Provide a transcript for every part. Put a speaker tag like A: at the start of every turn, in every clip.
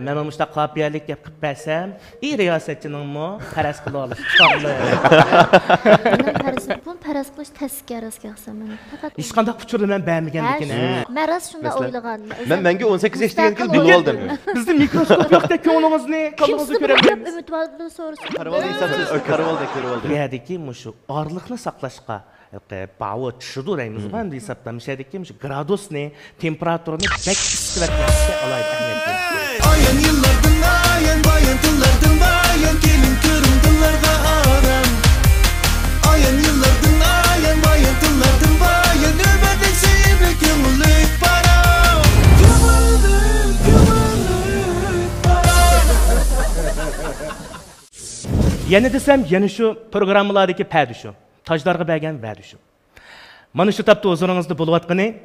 A: Men muşta qapiyalik gap qilib bersam, riyosetçiningmi faraz qila olish.
B: Bunu faraz qilish taskarras qilsam men. Faqat
A: Hech qanday uçurda men bermaganligini.
B: Men ras shunda o'ylagandim.
C: Menga 18 yoshdagan kil bilib oldim.
A: Bizni mikroskop yo'qda ko'nglingizni, qalbingizni ko'ramiz.
B: Umidvordan so'rasin.
C: Qaravolda hisobsiz qaravolda ko'rib
A: Yerdiki mushu orliqni saqlashqa Bawo çışıdı deymiz. Ben de hesaplamışaydık ki gradusni, temperaturini bek istivatlaştı alaydı ahmetli.
D: Ayan yıllardan ayan, bayan tıllardan bayan, gelin körüm tıllarda aram. Ayan yıllardan ayan, bayan tıllardan bayan, ömerdek sevimli kömürlük para. Kömürlük para.
A: Yeni desem, yeni şu programlardaki perdüşü. Tajlarga bergen verdüşüm. Mana şu tapda huzurunuzda buluvatqani,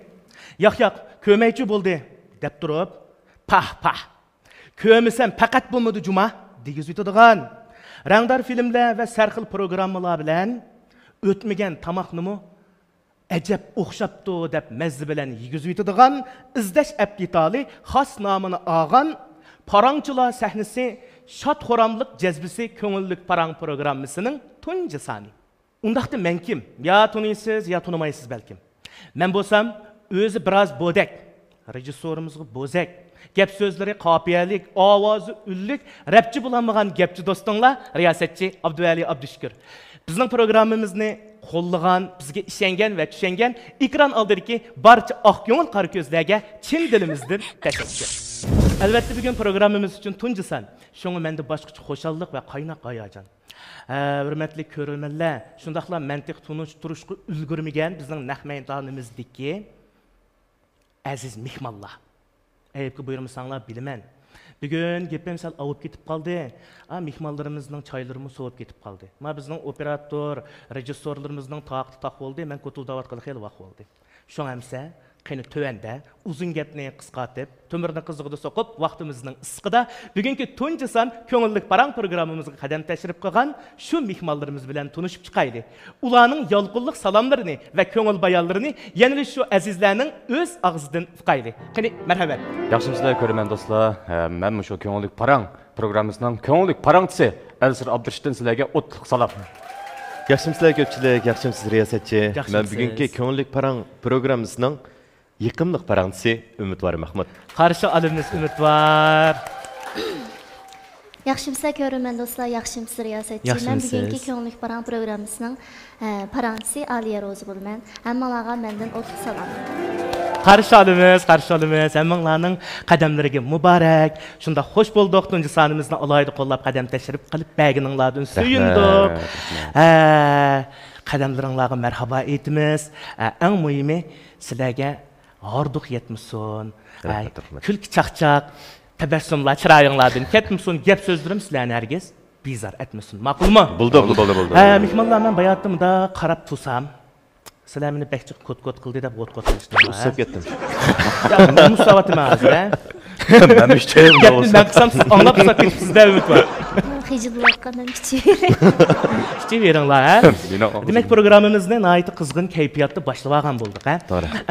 A: yoq, köməkçi bo'ldi deb turib, pah. Kömüsem faqat bo'lmadi juma degizitadigan. Rangdar filmlar va sarxil programmalar bilan o'tmagan tamoqnimi ajab o'xshabdi deb mazzi bilan yigizitadigan izlash aptitali xos nomini olgan parangchilar sahnasi shod xo'ramlik jazbisi ko'ngillik parang programmasining tunji soni. Undaqda men kim? Ya tanıysiz, ya tanımaysiz belki. Men bo'lsam, o'zi biroz bo'dak. Rejissorimizga bo'zak. Gap so'zlari qopiyalik, ovozi ullik, rapchi bo'lmagan gapchi do'stinglar, riyosatchi Abduvali Abdushukur. Bizning programmamizni qo'llagan, bizga ishongan va tushungan ekran oldidagi barcha oq ko'ngil qora ko'zlarga chin dilimizdan tashakkur. Albatta bugun programmamiz uchun tunji san. Shunga menda boshqacha xo'shallik va qaynoq hayajon. Hürmetli körülmeler, şundaqla mantiq turuşqu ulgurmagan bizning naq maydonimizdagi aziz mehmonlar. Ayıpki buyurmasanlar bilaman. Bugun gapim sal avib ketib qoldi. Mehmonlarimizning choylarimiz sovib ketib qoldi. Ma bizning operator, rejissorlarimizning taqti taq bo'ldi. Men ko'tuldavatqili xeyli vaqt bo'ldi. Shunamsa qani tövende uzun gapni qisqartib, tömürni qizig'ida soqib, vaqtimizning isqida bugungi tunji san ko'ngillik parang programmamizga qadam tashrif qilgan shu mehmonlarimiz bilan tanishib chiqaylik. Ularning yolqinlik salomlarini va ko'ngil bayonlarini yana shu azizlarning o'z og'zidan uqaylik. Qani marhamat.
E: Yaxshimsizlar ko'raman do'stlar. Men shu ko'ngillik parang programmasining ko'ngillik parangchisi Elsir Abdurshiddan sizlarga o'tliq salom.
C: Yaxshimsizlar ko'pchilik, yaxshimsiz riyosatchi. Men bugungi ko'ngillik parang programmasining yıkımlık parantisi Umidvor Mahmud.
A: Qarşı alımız Umidvor.
B: Yaxshimsiz ko'raman do'stlar, yaxshimsiz riyosatchi. Men bugungi ko'ngillik parang programmasining parantisi Aliya Rozi bo'laman. Hammalarga mendan o'tliq salom.
A: Qarşı alımız. Hammalarning qadamlariga muborak. Shunda xo'sh bo'ldik. Tunji sanimizni alayda qo'llab qadam tashrif qilib berganinglardan suyundik. Qadamlaringlarga marhaba aytamiz. Eng muhimi sizlarga Arduq yetmişsin, külki çaqçaq, təbəssümlər çırayınlardan ketmişsin, gep sözlərim sizlərini herkes bizar etmişsin. Maqul mu?
C: Buldu.
A: Mehmanlar mən bayatımda qarab tursam, sizlər məni bəkçi kot qıldı da kot qılışdı.
C: Ustab getdim.
A: Ya, Mustafatım hazır, hə?
C: Ben müşterim de olsa.
A: Ben qısam siz anlap qısaq sizdə ümid var.
B: Xicillikqa men kiçik.
A: Kiçik veringlar, hə? Demək proqramımızda nəhayət qızğın keyfiyyətli başlamagan bolduq, hə?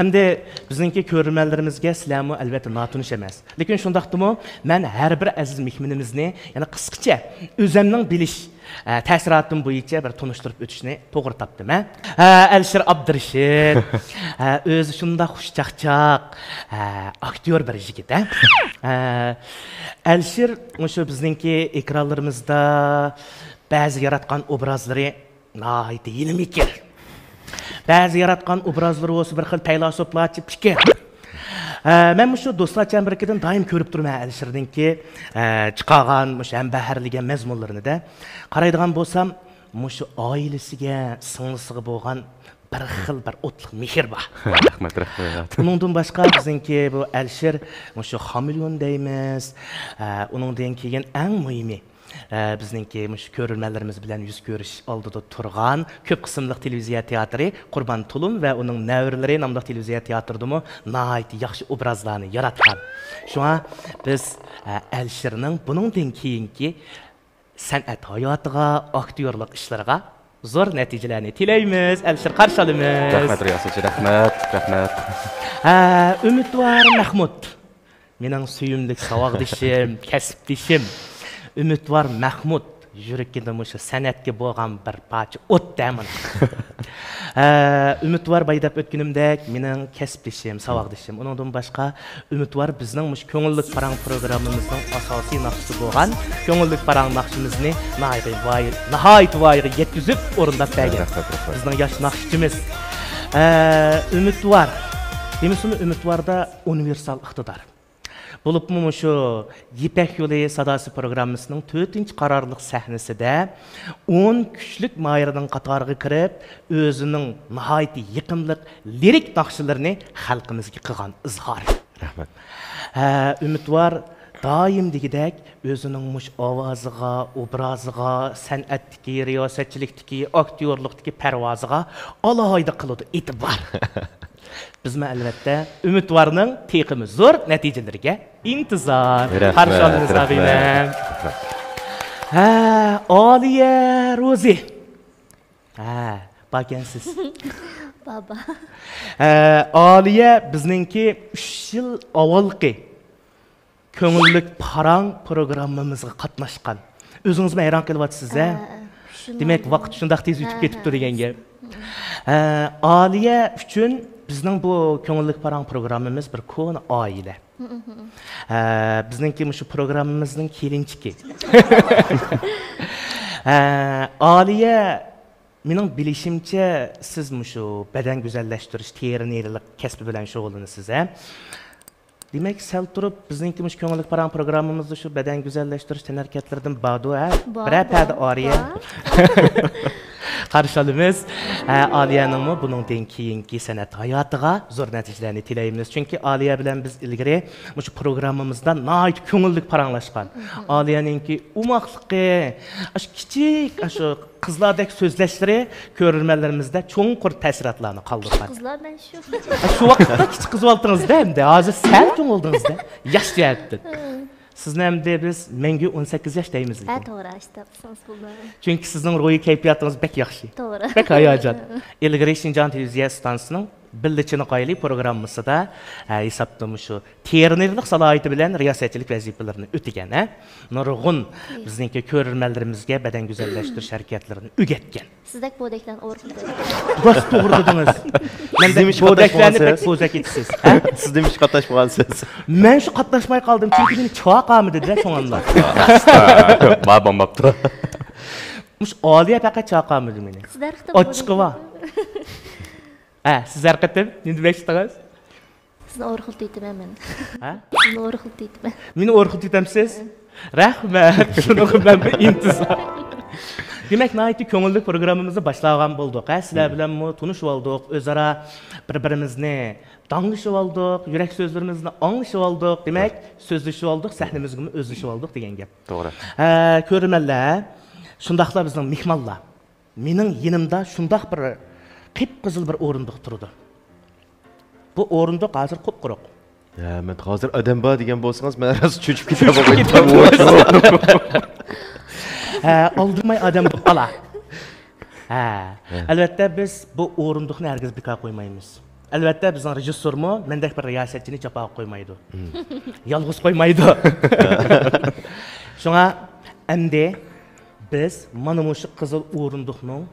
A: Əmdə bizninki görürmənlərimizə sizlərmi əlbəttə natuniş emas. Lakin şundaqdımı mən hər bir əziz mehmanimizni, yəni qısqaça özümnin biliş təsiratım boyunca bir tanışdırıb ötüşünü to'g'ri tapdım, hə? Elsir Abdurshid, özü şunda xushchaqchaq, aktyor bir yigit, hə? Elsir shu bizninki ekranlarimizda ba'zi yaratgan obrazlari nihoyat ilmiy. Ba'zi yaratgan obrazlari o'zi bir xil faylasuflarcha fikr. Men shu do'stlarcha birkidan doim ko'rib turman Alshirninki chiqargan shu ambaharligan mazmunlarini-da. Qaraydigan bo'lsam, shu oilasiga, singlisiga bo'lgan bir xil bir o'tliq mehr bor.
E: Rahmat.
A: Uningdan boshqa bizningki bu Alshir shu xamilyon deymiz. Uningdan keyin eng muhimi bizningki shu ko'rurmanlarimiz bilan yuz ko'rish oldida turgan ko'p qismliq televiziya teatri Qurban Tulum va uning navrlari nomli televiziya teatridimi nihoyat yaxshi obrazlarni yaratgan. Shunga biz Alshirning buningdan keyingi san'at hayotiga, aktyorlik ishlariga zo'r natijalarni tilaymiz. Alshir qarshi olamiz.
E: Rahmat riyosatchi, rahmat.
A: Umidvor Mahmud. Mening suyumlik savaqdishim, kasbdishim Ümitvar Mahmud yuragida o'sha san'atga bo'lgan bir parcha o't damin. Ümitvar baydab o'tganimdek mening kasbdishim, savaqdishim. Uningdan boshqa Ümitvar bizning mush ko'ngillik parang programmamizning asosiy naqshi bo'lgan ko'ngillik parang naqshimizni nihoyat voyaga yetkazib o'rindab bergan. Bizning yosh naqshchimiz Ümitvar. Demisimi Ümitvarda universal iqtidor. Bulupmu şu Yipek Yolu Sadası programmasının 4-cü qararlıq səhnəsində 10 küçlük mayırının qatarığı kirib, özünün nəhayət yıqımlıq lirik naqşlarını xalqımızga qilgan izhar.
C: Rahmat.
A: Ümitvar daim degidək özünün muş avazıga, obrazıga, sənətdiki, riyasətçilikdiki, aktyorluqdaki pərvazıga alohida qılıdı etibar. Bizme elbette Ümitvar'ın tekimi zor neticelerine intizar. Karşı alınız abim. Aliye Rozi. Bakın siz.
B: Baba.
A: Aliye bizninki 3 yıl avvalki köngüllük parang programmamızga qatnaşqan. Özünüz mü hayran kelyapsınız ha? Demek vaqt şundaq tez ötüp ketipti degan gap. Aliye üçün bizning bu ko'ngillik parang programmamiz bir konu aile. Bizningki shu programmamizning kelinchiki. Aliye mening bilishimcha siz shu badan go'zallashtirish, terinerilik kasbi bilan shug'ullanasiz. Demek sel turib bizningki shu ko'ngillik parang programmamizda shu badan go'zallashtirish tan harakatlaridan badu biror payda Aliye Qarshi olamiz. Aliye'nin buningdan keyingi san'at hayotiga zo'r natijalarni tilaymiz. Chunki Aliye bilan biz ilgari shu programmamizda nihoyat ko'ngillik paranglashgan. Aliye'ninki umoqligi, shu kichik shu qizlardek so'zlashlari ko'rganlarimizda cho'nqur ta'sirotlarni qoldirgan.
B: Qizlar ben şu.
A: Shu vaqtda kichik qiz oldingizda endi hozir sal cho'ng oldingizda yoshlayapti. Sizni hamda biz menga 18 yosh deymiz.
B: To'g'ri aytibsiz bunlar.
A: Chunki sizning ro'yi kayfiyatingiz bek yaxshi.
B: To'g'ri.
A: Bek hayajon. Ilgari Şinjan televiziya stansiyasining Bildichini qoyili programmasida hisobda shu ternerlik salohiyati bilan riyosatchilik vazifalarini o'tagan, nurg'un bizningki ko'rganlarimizga badan go'zallashtirish harakatlarini o'rgatgan.
B: Sizdek bo'dakdan o'rgildi.
A: Rost to'g'ri dedingiz. Men demiş bo'daklarni bek bo'zak etasiz.
C: Siz demiş qatnashmagansiz.
A: Men shu qatnashmay qoldim, chunki meni chaqami dedilar cho'nganlar.
E: Babam baptı.
A: Mush Aliye faqat chaqamidi meni.
B: Sizlar xitob
A: Ochiqi bor. Siz haqiqatan endi bekitdingiz?
B: Sizni o'rgildi aytaman men. Sizni o'rgildi aytaman.
A: Meni o'rgildi aytamsiz? Rahmat. Shuni men intizor. Demek nihoyatda ko'ngillik programmamizni boshlagan bo'ldik. Sizlar bilan tanishib oldik, o'zaro bir-birimizni tanishib oldik, yurak so'zlarimizni anglashib oldik. Demak, so'zlashib oldik, sahnamizga o'zlashib oldik degan gap.
E: To'g'ri.
A: Ko'rmanlar, shundaqlar bizning mehmonlar. Mening yonimda shundaq bir qip-qizil bir o'rindiq turdi. Bu o'rindiq hozir qup-quruq.
C: Men hozir odam bor degan bo'lsangiz, men rosa cho'chib ketaman.
A: Aldırmay adam ala. Elbette biz bu o'rindiqni herkes bekor qo'ymaymiz. Elbette bizning rejissyormu mendek bir riyosatchini japa qo'ymaydi. Yolg'iz qo'ymaydi. Shunga endi biz mana shu qizil o'rindiqning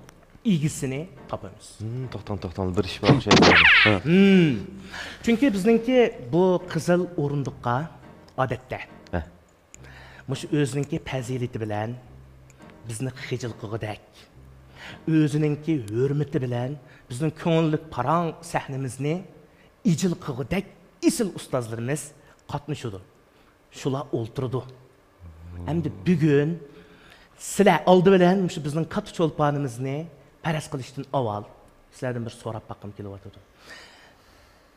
A: igisini topamiz.
C: To'xtan, bir ish bor şey.
A: Chunki bizningki bu qizil o'rindiqqa odatda mush o'zininki fazilati bilan bizni xijil qilg'idak, o'zininki hurmati bilan bizning ko'ngillik parang sahnamizni ijil qilg'idak isil ustozlarimiz qatnashdi. Shular o'ltirdi. Endi bugun sizlar oldi bilan shu bizning katta cho'lponimizni paras qilishdan avval sizlardan bir so'rab baqim kelyapti.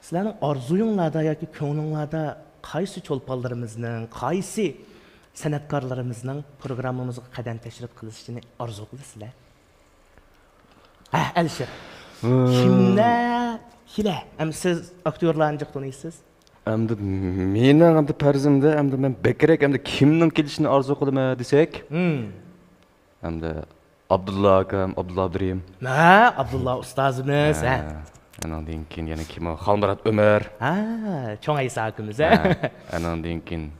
A: Sizlarning orzuyinglarda yoki ko'nglinglarda qaysi cho'lponlarimizning, qaysi san'atkorlarimizning programmamizga qadam tashrif qilishini orzu qilasizlar? Alisher. Kimlar? Ham siz aktyorlarni tanıysiz?
E: Endi mening endi farzimda endi men bekrek endi kimning kelishini orzu qilaman desak? Endi Abdulla akam, Abdulla Abdurim.
A: Abdulla ustozimiz,
E: Andan keyin yana kim? Xalmurat Ömer.
A: Ha, çoğ Aysa akımız.
E: Andan keyin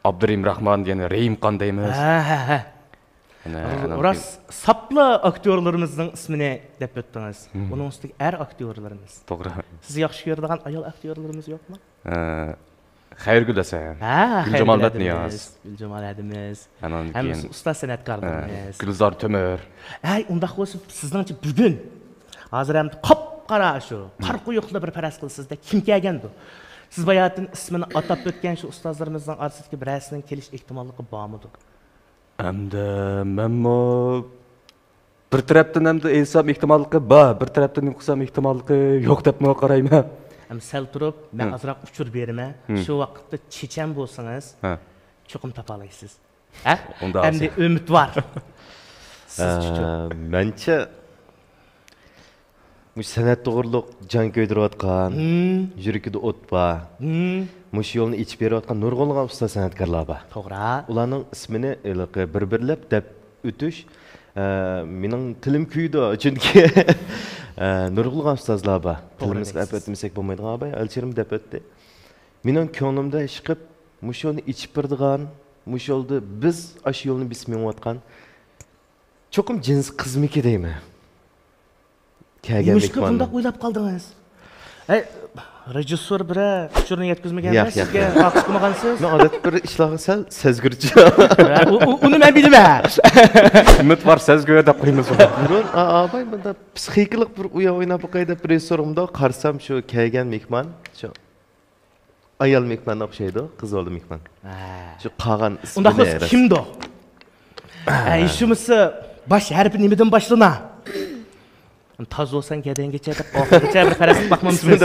E: Abdurrahim Rahman yana Reyim Qan deymiz.
A: Ha. Oras saplı aktörlerimizin ismini dep öttünüz. Bunun üstündeki er aktörlerimiz.
E: To'g'ri.
A: Siz yaxshi ko'radigan ayol aktörlerimiz yok mu?
E: Xayrgul Hasan.
A: Ha,
E: Guljamal Matniyaz.
A: Guljamal Adimiz.
E: Andan
A: Hem
E: keyin
A: usta sanatkarlarımız.
E: Gülzar Tömür.
A: Ay, undaq bolsa sizningcha bugun hozir ham qop-qora shu, qarquyuqli bir faraz qilsizda kim kelgandi? Siz bayatın ismini atab o'tgan shu ustozlarimizdan orasidagi birasining kelish ehtimolligi bormidi?
E: Hamda menmo bir tarafdan hamda esam ehtimolligi bor, bir tarafdan qilsam ehtimolligi yo'q deb qarayman.
A: Ham sal turib, men azroq uchur beraman. Shu vaqtda chechan bo'lsangiz, cho'qim topa olasiz. Ha? Endi umid bor.
C: Mencha mush san'at to'g'riliq jon ko'ydirayotgan, yuragida o't bor. Mush yo'lni ichib berayotgan nurg'unlagan usta san'atkorlar bor.
A: To'g'ri.
C: Ularning ismini bir-birlab deb o'tish mening tilim kuydi, chunki nurg'unlagan ustozlar bor. Tilimizga deb o'tmasak bo'lmaydigan abay, alchirim deb o'tdi. Mening ko'nglimda chiqib, mush yo'lni ichib birdigan, mush yo'lda biz ash yo'lni bismiyotgan cho'qim jins qizmiki deyman.
A: Nimishqa bundoq o'ylab qoldingiz? Rejissor biri uchurni yetkazmaganda sizga vaqt qilmagansiz?
C: Men odat bir ishlarga sal sezgirchi.
A: Uni men bilmayman.
E: Umid bor sezgir deb qo'yamiz.
C: Burun abay bunda psixikalik bir uya o'ynab qo'ydi deb restorimda qarsam shu kelgan mehmon, shu ayol mehmon o'xshaydi, qiz oldi mehmon. Shu qolgan ismi.
A: Unda kimdi? Ishimizni baş harfi nimadan boshlana? Taz olsan kedengacha deb oxirigacha bir qarasib baxmamsiz.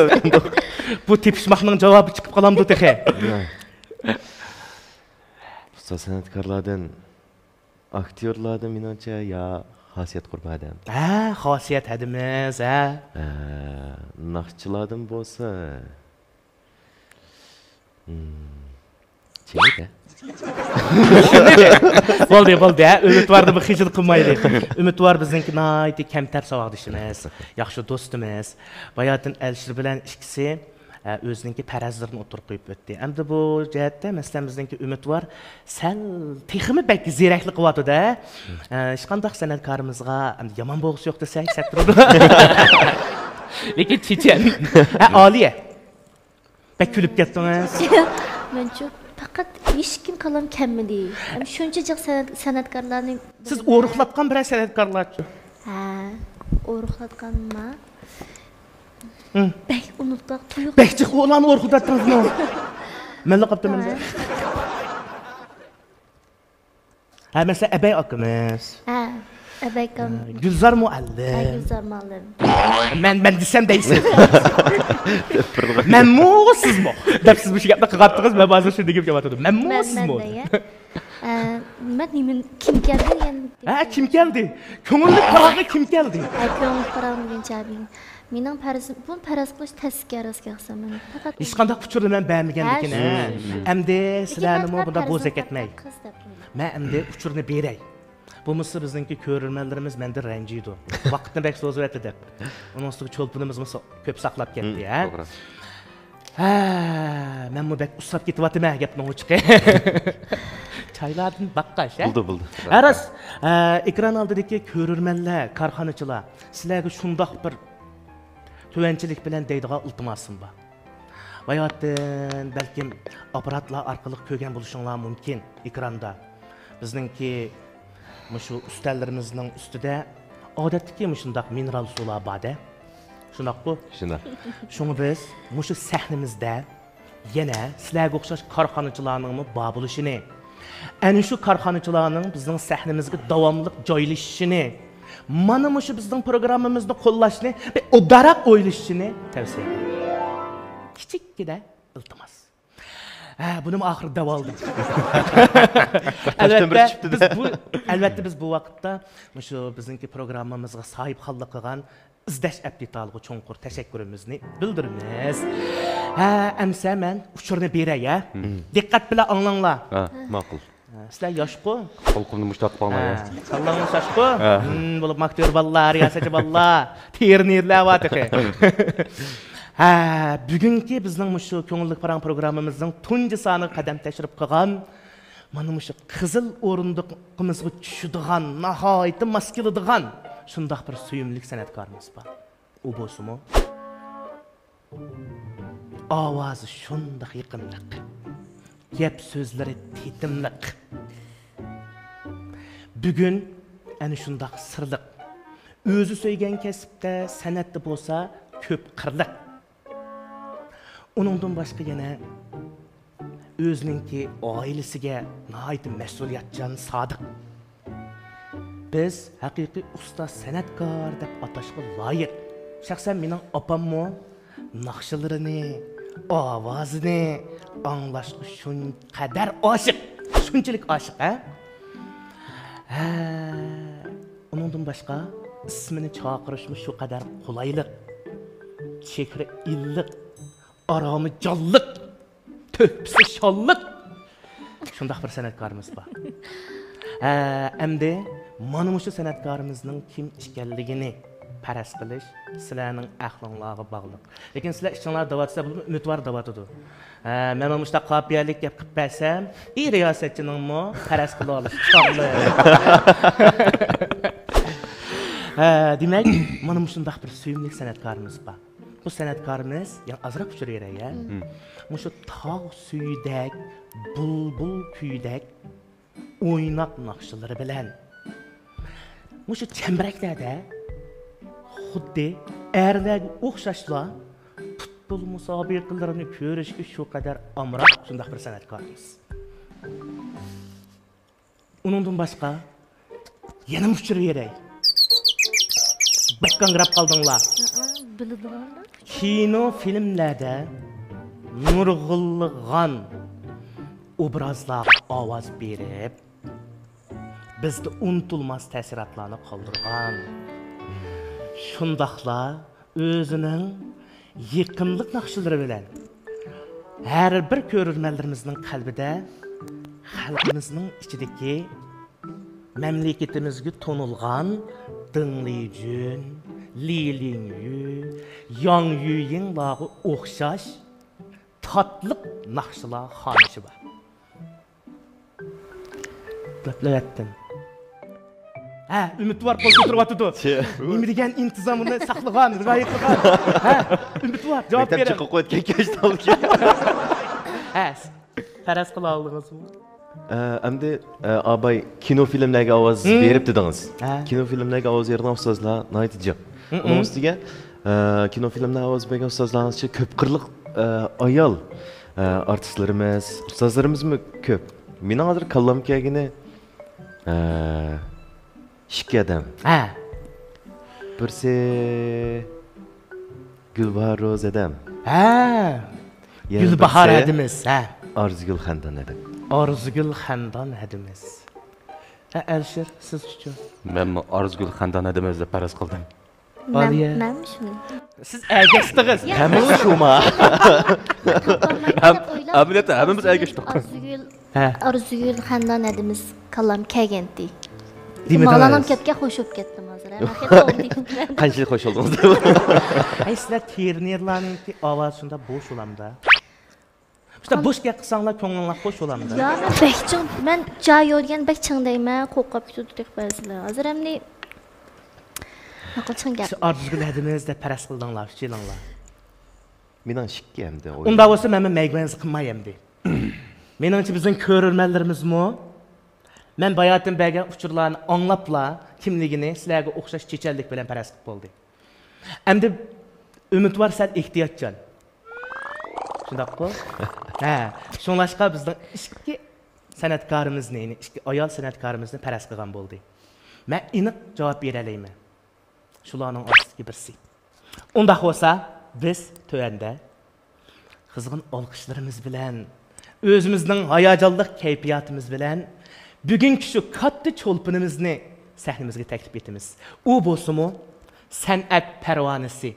A: Bu tepishmoqning javobi chiqib qolamdi texe.
C: Usta san'atkorlardan, aktyorlardan menimcha ya xosiyat qurmadim.
A: Ha, xosiyat hadimiz, ha.
C: Naqshchilardan bo'lsa, cheka.
A: Bo'ldi, umidvorni bir xijil qilmaylik. Umidvor bizningki nihoyatda kamtar savodishimiz, yaxshi do'stimiz. Bayotin Alshir bilan ikkisi o'zininki farazlarini o'tirib qo'yib o'tdi. Endi bu jihatda masalan bizningki Umidvor sal texmi bak zeraklik qilyapti-da. Hech qanday san'atkorimizga yomon bo'g'isi yo'q desak, satradi. Lekin chechan. Oliya. Bak kulib ketdingiz.
B: Menchu faqat hech kim qalam kamidi. Shunchalik san'atkorlarning
A: siz o'ruqlatgan bir san'atkorlarchi?
B: Ha, o'ruqlatganmi? Bek unutdiq, tuyuq.
A: Bekchiq o'g'lonni o'ruqlatdingizmi? Malla qaptaman. Ha, mesela Abay akamiz.
B: Ha, Abay akam.
A: Gülzar muallim.
B: Ha, Gülzar muallim.
A: Men desem deysiz. Men mu sizmi? Deb siz bu gapni qilib men hozir shunday gap gapatirdim. Men mu sizmi?
B: Men kim keldi endi?
A: Ha, kim keldi? Ko'ngilli qarog'i kim keldi?
B: Ha, ko'ngilli qarog'i degancha mening farazim, bu faraz qilish taskarasga qilsam men faqat
A: hech qanday uchurni men bermaganligini. Endi sizlarni bunda bo'zak etmay. Men endi uchurni beray. Bu mısı bizdeki körülmenlerimiz mende renciydi. Vaktini bek sözü etti dep. Onun üstüne çolpunumuz köp saklap gitti ya. Ben bu bek usrap gitti vatı meh gapını o çıkı. Çayladın bakkaş ya.
C: Buldu.
A: Aras, ekran aldığındaki körülmenler, karxanıcılar, sizlerge şundaq bir tüvençilik bilen deydiğe iltimasın var. Bayatın belki aparatlar arkalık kögen buluşunlar mümkün ekranda. Bizdeki şu üstellerimizin üstüde odatdagi shundaq mineral sular bor-da. Shunaq bu.
C: Shunaq.
A: Shuni biz mushu sahnimizda yana sizlarga o'xshash korxonachilarning bor bo'lishini, ana shu korxonachilarning bizning sahnimizga davomli joylashishini, mana mushu bizning programmamizni qo'llashni va udaroq o'ylashini tavsiya qilaman. Kichikkina iltimos. Bunun ahır davaldı. Elbette biz bu vakitte bizimki programımızga sahip hallık kılgan izdaş aptitalığı çoğunkur teşekkürümüzni bildirimiz. Emse men uçurunu berey ya. Dikkat bile anlanla.
C: Maqul.
A: Sizlar yoshku?
E: Qo'lqimni mushtaq qilmay.
A: Sallangan shoshku? Bo'lib aktyor bolalar, riyosachi bolalar, ternirlayapti. Ha, bugungi bizning shu ko'ngillik parang programmamizning tunji soni qadam tashrif qilgan mana shu qizil o'rindiqimizga tushadigan, nihoyatda mos keladigan shundoq bir suyumlik san'atkorimiz bor. U bo'lsa-mu ovozi shundoq yaqinliq, gap so'zlari tetimliq. Bugun ana shundoq sirliq, o'zi söygan kasbda, san'atda bo'lsa ko'p qirliq. Uningdan boshqa yana o'zininki oilasiga nihoyat mas'uliyatchan sodiq. Biz haqiqiy ustoz san'atkor deb atashga loyiq. Shaxsan mening opammo naqshlarini, ovozini anglashga shunqadar oshiq, shunchalik oshiq, ha? Uningdan boshqa ismini chaqirishmi shu qadar qulaylik, chehri illiq, aromi jonliq, töhpisi sholliq. Shundoq bir san'atkorimiz bor. Endi mana shu san'atkorimizning kim ekanligini paras qilish sizlarning aqlingizga bog'liq. Lekin sizlar ichinglar davatsa bo'lib umidvor davatadi. Men mana qopiyalik gap qilib bersam, riyosatchining paras qila olish chog'li. Demak, mana shundoq bir suyumli san'atkorimiz bor. Bu san'atkorimiz, yani azroq uchrayray, ya. Mushu tog' suyidek, bulbul kuydek o'ynaq naqshlari bilan mushu chambaraklarda xuddi erlarga o'xshashla futbol musobaqalarini ko'rishga shu qadar amroq shundoq bir san'atkorimiz. Uningdan boshqa yana uchrayray. Bakkangrab qoldinglar.
B: Biladiganlar.
A: Kino filmlarda nurg'ulg'an obrazlar ovoz berib, bizda unutulmas ta'sirotlarni qoldirgan. Shundaqla o'zining yiqimliq naqshlari bilan har bir ko'rurmanlarimizning qalbida xalqimizning ichidagi mamlakatimizga to'nilgan Dingliyjun, Lilingyu, Yangyuyinglarga o'xshash tatliq naqshlar xonishi bor. Gaplayatdim. Umidvor qo'l ko'taryapti. Nima degan intizomini saqlagan, rivoyat qilgan. Umidvor javob
C: Maktab
A: beradi.
C: chiqib qo'yotgan kashtalki.
A: Faraz qila oldingizmi?
C: Endi abay kino filmlarga ovoz berib dedingiz. Kino filmlarga ovoz bergan ustozlar nihoyat jiq. Uning ustiga kino filmlarga ovoz bergan ustozlarimiz ko'p qirliq ayol artistlarimiz, ustozlarimizmi ko'p. Mening hozir kallam kelgani ikki adam. Birsi Gulbahor Ro'z adam.
A: Gulbahor adimiz.
C: Arzugul Xandon adam.
A: Arzugul Xandon adimiz. Alshir, siz uchun.
E: Men Arzugul Xandon adimiz deb paras qildim.
B: Men shuni.
A: Siz ergashdingiz.
C: Hamma shuma.
E: Amaliyotda hammamiz ergashdik.
B: Arzugul Xandon adimiz kallam kelgandi.
A: Demadingiz.
B: Malalam ketga qo'shib ketdim hozir.
C: Qanchalik xo'sh oldingiz?
A: Sizlar ternerlarningki ovoz shunda bo'sh olamda. İşte boş gap qilsanglar ko'nglingiz xo'sh olamda.
B: Ya men bekching, men joy yo'rgan bek chingdayman, qo'rqib ketdik ba'zilar. Hozir hamni naqilching gap.
A: Arzugul adimiz deb paras qildinglar, chilinglar.
C: Mening shikki hamda.
A: Unda bo'lsa men maygmanz qilmayamdi. Meningcha bizning ko'rurmanlarimizmi? Men bayatim bergan uchurlarni anglapla kimligini sizlarga o'xshash chechanlik bilan paras qilib bo'ldi. Endi umidvor sal ehtiyotchan. Shundaqmi? Shunlashqa bizning ikki san'atkorimizni, ikki ayol san'atkorimizni paras qilgan bo'ldi. Men aniq javob bera olmayman. Shularning orasiga birsi. Unda bo'lsa biz to'yanda qizg'in olqishlarimiz bilan, o'zimizning hayajonli kayfiyatimiz bilan bugungi shu katta cho'lpinimizni sahnamizga taklif etamiz. U bo'lsa-mu san'at parvonasi,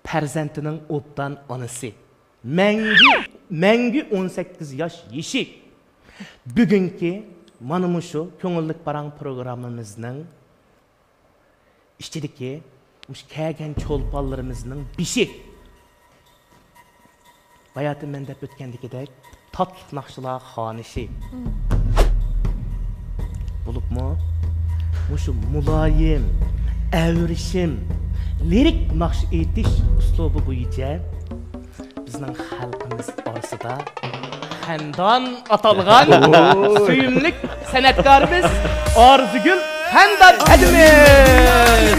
A: farzandining obdan onasi, mangu 18 yosh yeshi, Bugünkü mana şu köngüllik baran programımızın içindeki kelgen çolpallarımızın bişi. Bayatı men dep ötkendikidek tatlı nakşılar hanişi. Bulup mu? Muşu mulayim, evrişim, lirik nakş etiş uslubu boyunca bizning xalqimiz orasida xandan atalgan suyumlik san'atkorimiz Orzugul Xandan hadimiz.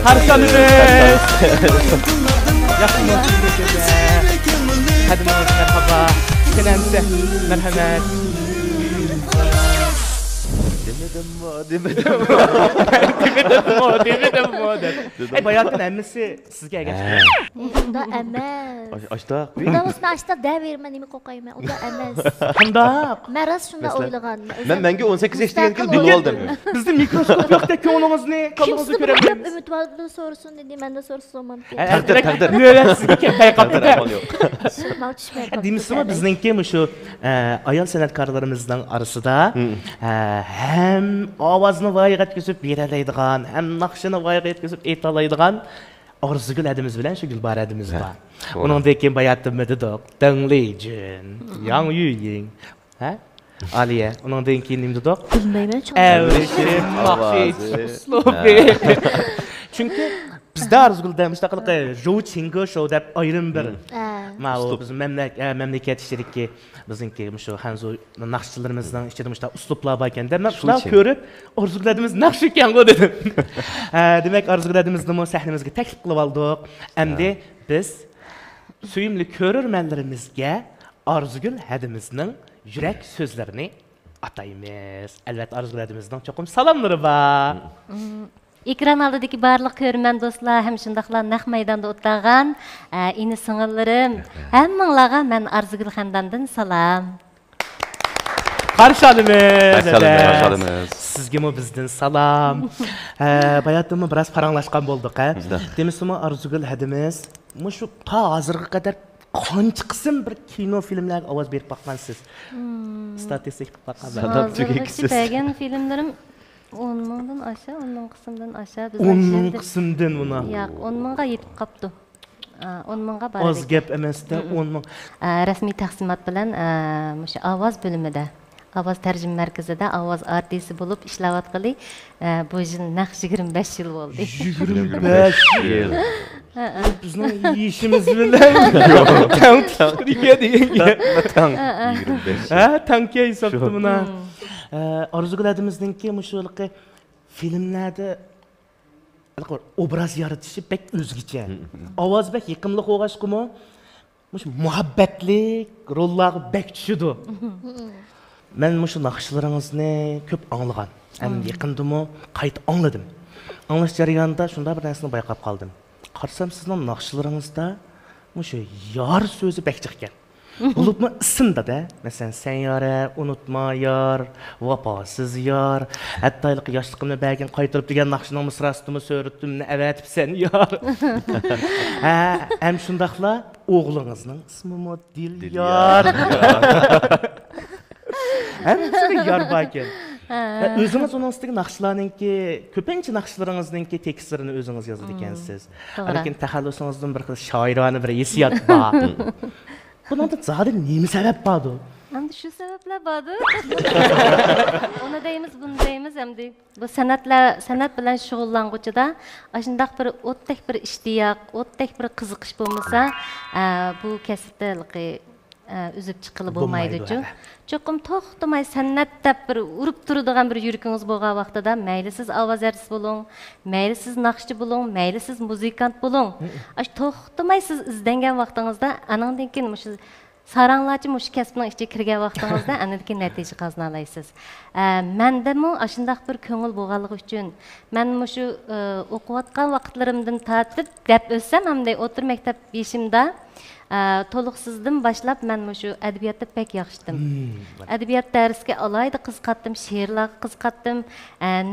A: Harsanımız. Yaxshi bo'lsin. Hadimiz merhaba. Kenanse merhamet. Demedim mi? Bayatın emmisi sizge geçti.
B: Unda emas.
C: Açta.
B: Unda olsun açta devirme nimi kokayım. Unda emas.
A: Qandaq?
B: Meras şunda oylagan.
C: Menge 18 yaştayan kız bilip aldım.
A: Bizde mikroskop yok da konuğunuzni, konuğunuzu görebiliriz.
B: Ümit varlığı sorsun dedi. Ben de sorusu sormam ki.
C: Takdir.
A: Növet sizge kepay kaptı da.
B: Mal düşmeye
A: Demişsiniz bizninki şu ayol sanatkarlarımızdan arasında hem avazını vayık etkisip bereleydigan, hem nakşını vayık etkisip etalaydigan Orzugul adımız bilen şu Gülbahar adımız var. Onun dekin bayattım dedik. Dönleycin, Yang Yuyin. Aliye, onun dekin nimdi dedik.
B: Bilmeyim çok.
A: Evrişim, nakşit, slobi. Çünkü bizde Orzugul demiştik Joe Chingo Show dep ayrım bir. Ma bizim memleket işleriki bizimki şu Hanzo nakşçılarımızdan işlemişler usluplar varken de ben şuna görüp Orzugul'adımız nakş ekan go dedim. Demek Orzugul'adımızda mı sahnimizge teklif kılıp aldık. Endi biz suyumlu körürmenlerimizge Orzugul hadimizning yürek sözlerini ataymiz. Elbette Orzugul'adımızdan çokum salamları var.
F: Ekran aldidagi barliq ko'rman do'stlar, ham shundaqla naq maydonda o'tirgan ini sing'illarim, hammanglarga men Orzugul Xandandan salom.
A: Qarshi
E: Qarshi
A: Sizge mi bizden salam. Bayatımı biraz paranlaşkan bulduk. Demişsimi Orzugul hadimiz. Şu ta hazırga kadar qancha qism bir kino filmlarga ovoz berib boqqansiz. Statistik qilib
F: Hozirgacha bergan filmlarim 10 mingdan aşağı, 10 ming qismdan aşağı.
A: 10 ming qismdan buna.
F: Yo'q, 10 mingga yetib qopti. 10 mingga bor.
A: Oz gap emasda 10 ming.
F: Rasmiy taqsimot bilan o'sha ovoz bo'limida, ovoz tarjima markazida ovoz artisti bo'lib ishlayotgani bu yil naq 25 yil bo'ldi.
A: 25 yil. Bizning ishimiz bilan tankga degan. Tankga hisobda buna. Orzugul adimizdeki muşulqi filmlerde obraz yaratışı pek özgüce. Avaz pek yıkımlık oğaşkımı muhabbetlik rollar pek düşüdü. Ben muşu nakışlarınızı köp anlagan. Hem yakındımı kayıt anladım. Anlaş jarayonida şunda bir narsani bayqab qaldim. Qarsam sizning nakışlarınızda muşu yar sözü pek çıqqan. Olup mu ısında da, mesela sen yara, unutma yar, vapasız yar, hatta yaşlılığımda belki kaytırıp diyen nakşının mısrasını söyledim, evet sen yar. Hem şundakla oğlunuzun ismi mi Dilyar. Hem size yar bakken. Özünüz onun üstündeki nakşılarınki, köpençi nakşılarınızdaki tekstlerini özünüz yazdı ekensiz. Lakin tahallüsünüzden bir şairane bir hissiyat var. Bunun da zaten neymi sebep vardı?
F: Hem de şu sebepler vardı. Onu deyimiz, bunu deyimiz hem de bu sanat bilen şoğullanğıcıda aşındaq bir ottek bir iştiyak, ottek bir kızıqış bulmasa bu kesipte üzüp çıkılı bulmaydı. Çokum toxtumay sanat dep bir urup turadigan bir yürükünüz bolgan vaqtida mayli siz ovoz artisti bo'ling, mayli siz naqshchi bo'ling, mayli siz muzikant bo'ling. Aş toxtumay siz izlangan vaqtingizda anandan keyin shu saranglarchi mush kasbning ichiga kirgan vaqtingizda anadagi natija qozona olasiz. Mendami ashundaq bir ko'ngil bo'lganligi uchun men shu o'qiyotgan vaqtlarimdan tortib deb o'tsam hamda o'tir maktab yeshimda Toluqsizdan başlap mən şu ədəbiyyatda pek yaxşıdım. Ədəbiyyat dərsiga alayda qızqatdım, şeirlarga qızqatdım,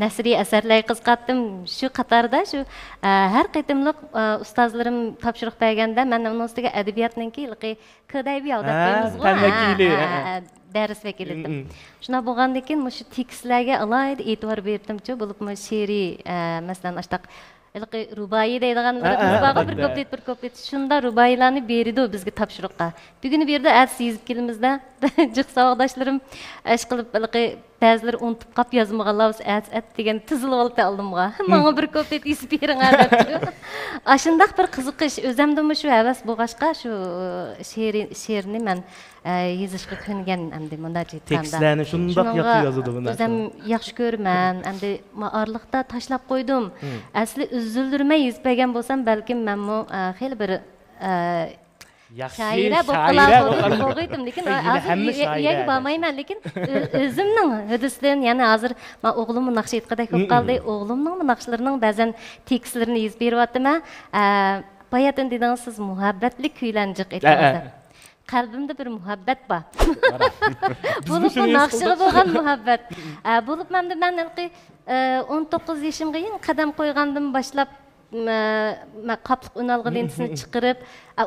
F: nəsri əsərlərə qızqatdım. Şu qatarda şu hər qitimliq ustozlarim tapşırıq bergəndə mən onun üstüge ədəbiyyatnınki KDV ders vekilidim. Şuna bolgandan keyin mushu tekstlarga alayda e'tibor berdim-chi, bo'lib she'riy, masalan, ashtaq rubai deydigan bir koplet shunda rubaylarni berdi bizga topshiriqqa. Bugün berdi, ertesi yezib kelimizda jiq savoqdoshlarim ish qilib ba'zilar unutib qolib yozmaganlar degan tizilib olib oldimga. Menga bir koplet yezib bering deb. Ashundaq bir qiziqish o'zimda shu havas bo'lg'ashqa shu she'rni men yezishga ko'ngan endi bunda aytganda.
A: Tekstlarni shundoq yaxshi yozadi bunda.
F: O'zim yaxshi ko'raman. Endi orliqda tashlab qo'ydim. Asli üzüldürmey yezbergan bo'lsam, balkim menmi xeyli bir şaira bo'lib lekin hozir bormayman, lekin o'zimning hidisidan, ya'ni hozir men o'g'limni naqsh aytgandek bo'lib qoldi. O'g'limning naqshlarining ba'zan tekstlarini yezib beryapman. Bayatın dediniz siz muhabbatli kuylanjiq aytdingiz. Qalbimda bir muhabbat bor. Bo'lib bu naqshiga bo'lgan muhabbat. Bo'lib men 19 yoshimga eng qadam qo'ygandim boshlab qapliq unalg'i lentisini chiqarib,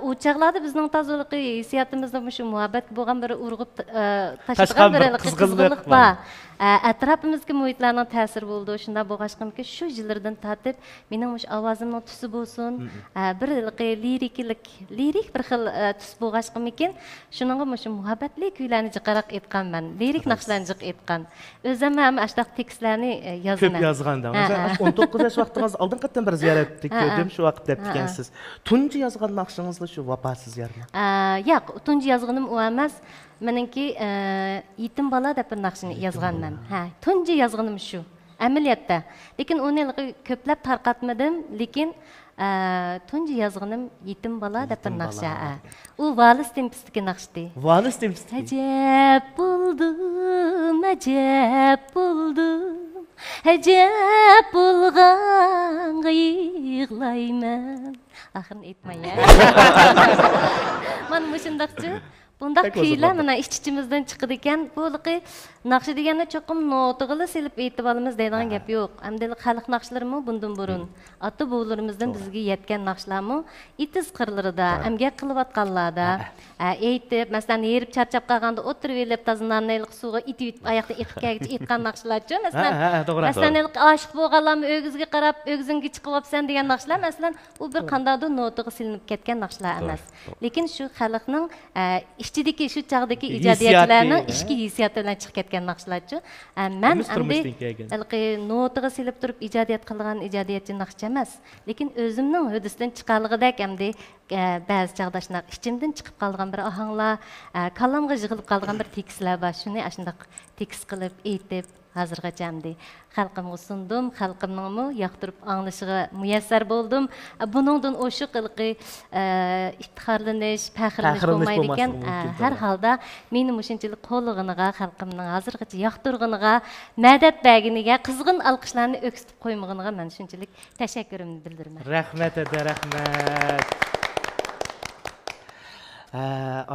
F: u chaqlarda bizning tozaligi hissiyotimizda shu muhabbat bo'lgan bir urg'ib tashlangan bir qizg'inlik bor. Atrofimizga muhitlarning ta'siri bo'ldi. Shunda bo'lg'ashqimki, shu yillardan tortib mening mush ovozimning tusi bo'lsin, bir lirik bir xil tus bo'lg'ashqim ekan, shuningga mush muhabbatli kuylarni jiqaraq aytganman, lirik naqshlarni jiq aytgan. O'zim ham ashtaq tekstlarni yozaman.
A: Ko'p yozganda. Masalan, 19 yosh vaqtingiz oldin qatdan bir ziyoratga ko'rdim, shu vaqt deb ekansiz. Tunji yozgan naqshingizni shu vafosiz yarmi?
F: Yo'q, tunji yozganim u emas. Meniki yetim bola deb bir naqshini yozganman. Tunji yozganim shu. Amaliyotda. Lekin uni ko'plab tarqatmadim, lekin tunji yozganim yetim bola deb bir naqsha. U valis tempisdagi naqshdi.
A: Valis tempisdagi.
F: Ajab buldum, ajab buldum. Ajab bo'lganga yig'layman. Axırını aytmay ya. Mana mushundaqchi bundaq kuylar mana iç-içimizdan chiqadi ekan. Bu naqshi deganda cho'qim notig'ili selib aytib olamiz deydigan gap yo'q. Hamda xalq naqshlarimi bundan burun ota bovlarimizdan bizga yetgan naqshlarmi itiz qirlarida, amgak qilayotganlarda aytib, masalan, yerib charchab qolganda o'tirib elib tazinlarni suvga itib oyoqda iqib aytgan naqshlarchi. Masalan, oshiq bo'lganlarni o'gizga qarab, o'gizingga chiqib olsan degan naqshlar, masalan, u bir qandaydir notig'i silinib ketgan naqshlar emas. Lekin shu xalqning ichidagi shu chaqdagi ijodiyatlarning ichki hissiyoti bilan chiqib ketgan naqshlarchi. Men endi notig'i silib turib ijodiyat qilgan ijodiyatchi naqshchi emas, lekin o'zimning hudisidan chiqarligidek hamda ba'zi chaqdashlar ichimdan chiqib qolgan bir ohanglar, kallamga yig'ilib qolgan bir tekstlar bor. Shuni shunday tekst qilib aytib hozirgacha hamda xalqimga sundum, xalqimning yoqtirib anglashiga muyassar bo'ldim. Buningdan o'sha qilqi iftixorlanish, faxrlanish bo'lmaydi ekan. Har holda meni mushunchalik qo'llig'iniga, xalqimning hozirgacha yoqtirg'iniga, madad berginiga, qizg'in alqishlarni o'ksitib qo'ymag'iniga men shunchalik tashakkurimni bildiraman.
A: Rahmat, rahmat.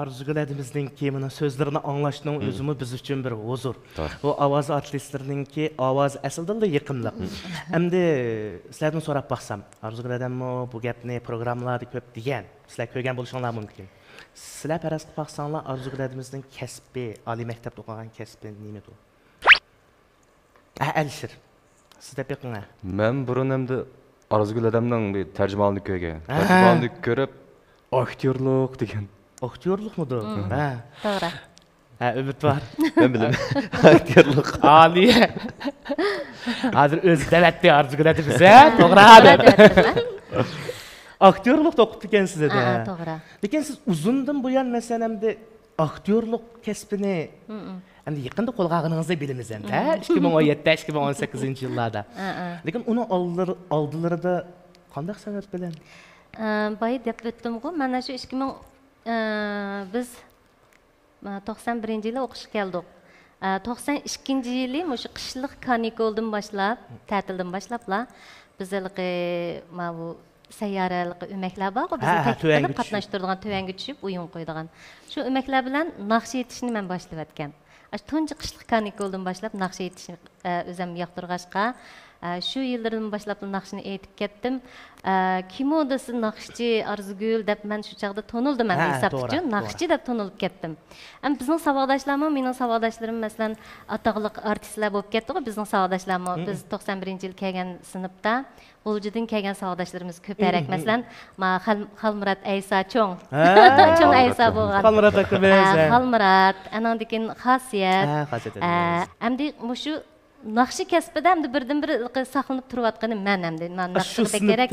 A: Arzuladimizninki mana so'zlarini anglashning o'zimi biz uchun bir huzur. Bu ovoz artistlarninki ovoz aslida yaqinliq. Endi sizlardan so'rab baqsam, arzuladimmi bu gapni programmalarda ko'p degan, sizlar ko'rgan bo'lishinglar mumkin. Sizlar faraz qilib baqsanglar, arzuladimizning kasbi, oliy maktabda o'qigan kasbi nimadir? Alishir. Siz deb yiqinglar.
E: Men burun endi arzuladimning bir tarjimonini ko'rgan. Tarjimonini ko'rib, aktyorlik degan.
A: Aktyorlikmidir?
F: To'g'ri.
A: Ümit var.
C: Ben bilim. Aktyorlik.
A: Aliye. Hazır öz devletli arzu qiladi bize. To'g'ri abi. Aktyorlik o'qib ekansiz de.
F: To'g'ri.
A: Lekin siz uzundan buyon masalamda aktyorlik kasbini endi yaqinda qo'lga olganingizda bilamiz endi. 2017, 2018-yillarda. Lekin uni oldilarida qanday sabab bilan?
F: Bayı deb o'tdim-ku, mana shu biz 91-yili o'qishga keldik. 92-yili shu qishliq kanikuldan boshlab, ta'tildan boshlabla biz bu sayyoralik o'maklar bor, bizni
A: Ha,
F: taklif
A: tuvanga
F: qilib
A: tushib.
F: qatnashtiradigan, tuvanga tushib o'yin qo'yadigan. Shu o'maklar bilan naqsha etishni men boshlayotgan. Tunji qishliq kanikuldan boshlab naqsha etishni o'zim yoqtirg'ashqa, shu yillardan boshlab naqshni aytib ketdim. Kimoda siz naqshchi Arzugul deb men shu chaqda tonildim men hisobchi, naqshchi deb tonilib ketdim. Ham bizning savodashlarimiz, mening savodashlarim masalan atoqliq artistlar bo'lib ketdi-ku, bizning savodashlarimiz biz 91-yil kelgan sinfda G'uljidan kelgan savodashlarimiz ko'parak. Masalan, Xalmurat Aysa Cho'ng. Cho'ng Aysa bo'lgan.
A: Xalmurat aka biz.
F: Xalmurat, andan keyin Xasiyat.
A: Xasiyat.
F: Hamda shu naqshi kasbida hamda birdan-bir saqlanib turayotganim men hamda naqshga kerak.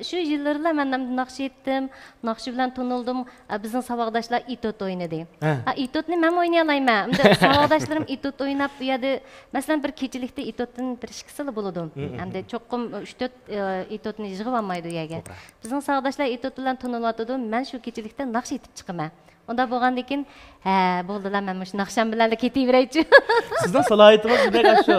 F: Shu yillarda men hamda naqsh etdim, naqshi bilan tonildim. Bizning savodashlar itot o'ynadi. Itotni men o'ynay olmayman. Hamda savodashlarim itot o'ynab bu yerda masalan bir kechilikda itotdan bir ishkisili bo'ladi. Hamda cho'qqim 3-4 itotni yig'ib olmaydi u yerga. Bizning savodashlar itot bilan tonilyotdi. Men shu kechilikda naqsh etib chiqaman. Onda bo'lgandan keyin, bo'ldilar, men shu naqsham bilan ketaveraychi.
A: Sizning salohiyatimiz degan shu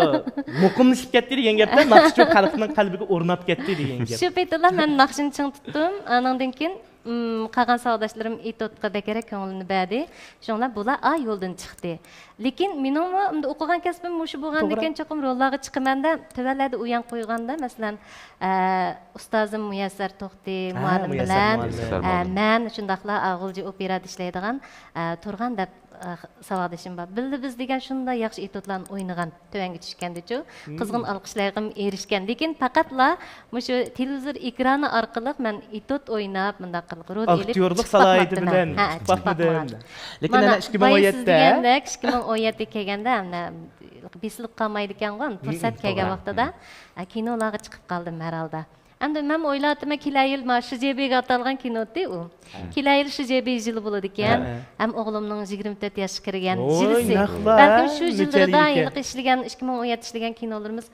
A: muqimlashib ketdi degan gapda, naqsh xalqning qalbiga o'rnab ketdi degan gap.
F: Shu paytda men naqshni ching tutdim. Andan keyin qolgan savodashlarim itotga bekarak ko'ngilni berdi. Shunlar bular yo'ldan chiqdi. Lekin mening o'qigan kasbim shu bo'lgandan keyin cho'qim rollarga chiqamanda, tavallarda uyan qo'yganda, masalan, ustozim Muyassar To'xti muallim bilan men shundaqla G'ulji operada ishlaydigan turgan deb savodashim bor. Bildi biz degan shunday yaxshi itotlarni o'ynagan, tuvanga tushganda-chu, qizg'in olqishlarga erishgan. Lekin faqatla shu televizor ekrani orqali men itot o'ynab, bunday qilib rol elib
A: aktyorlik salohiyati bilan chiqmadim. Lekin ana 2017da
F: 2017 kelganda besilib qolmaydi ekan-ku, fursat kelgan vaqtida kinolarga chiqib qoldim herhalde. Endi men o'yladim, kelay yil Shijebega atalgan kinoda u. Kelay yil Shijebe yili bo'ladi ekan. Ham o'g'limning 24 yoshga kirgan yilisi. Balkim shu yillarda ishlagan 2017 ishlagan kinolarimiz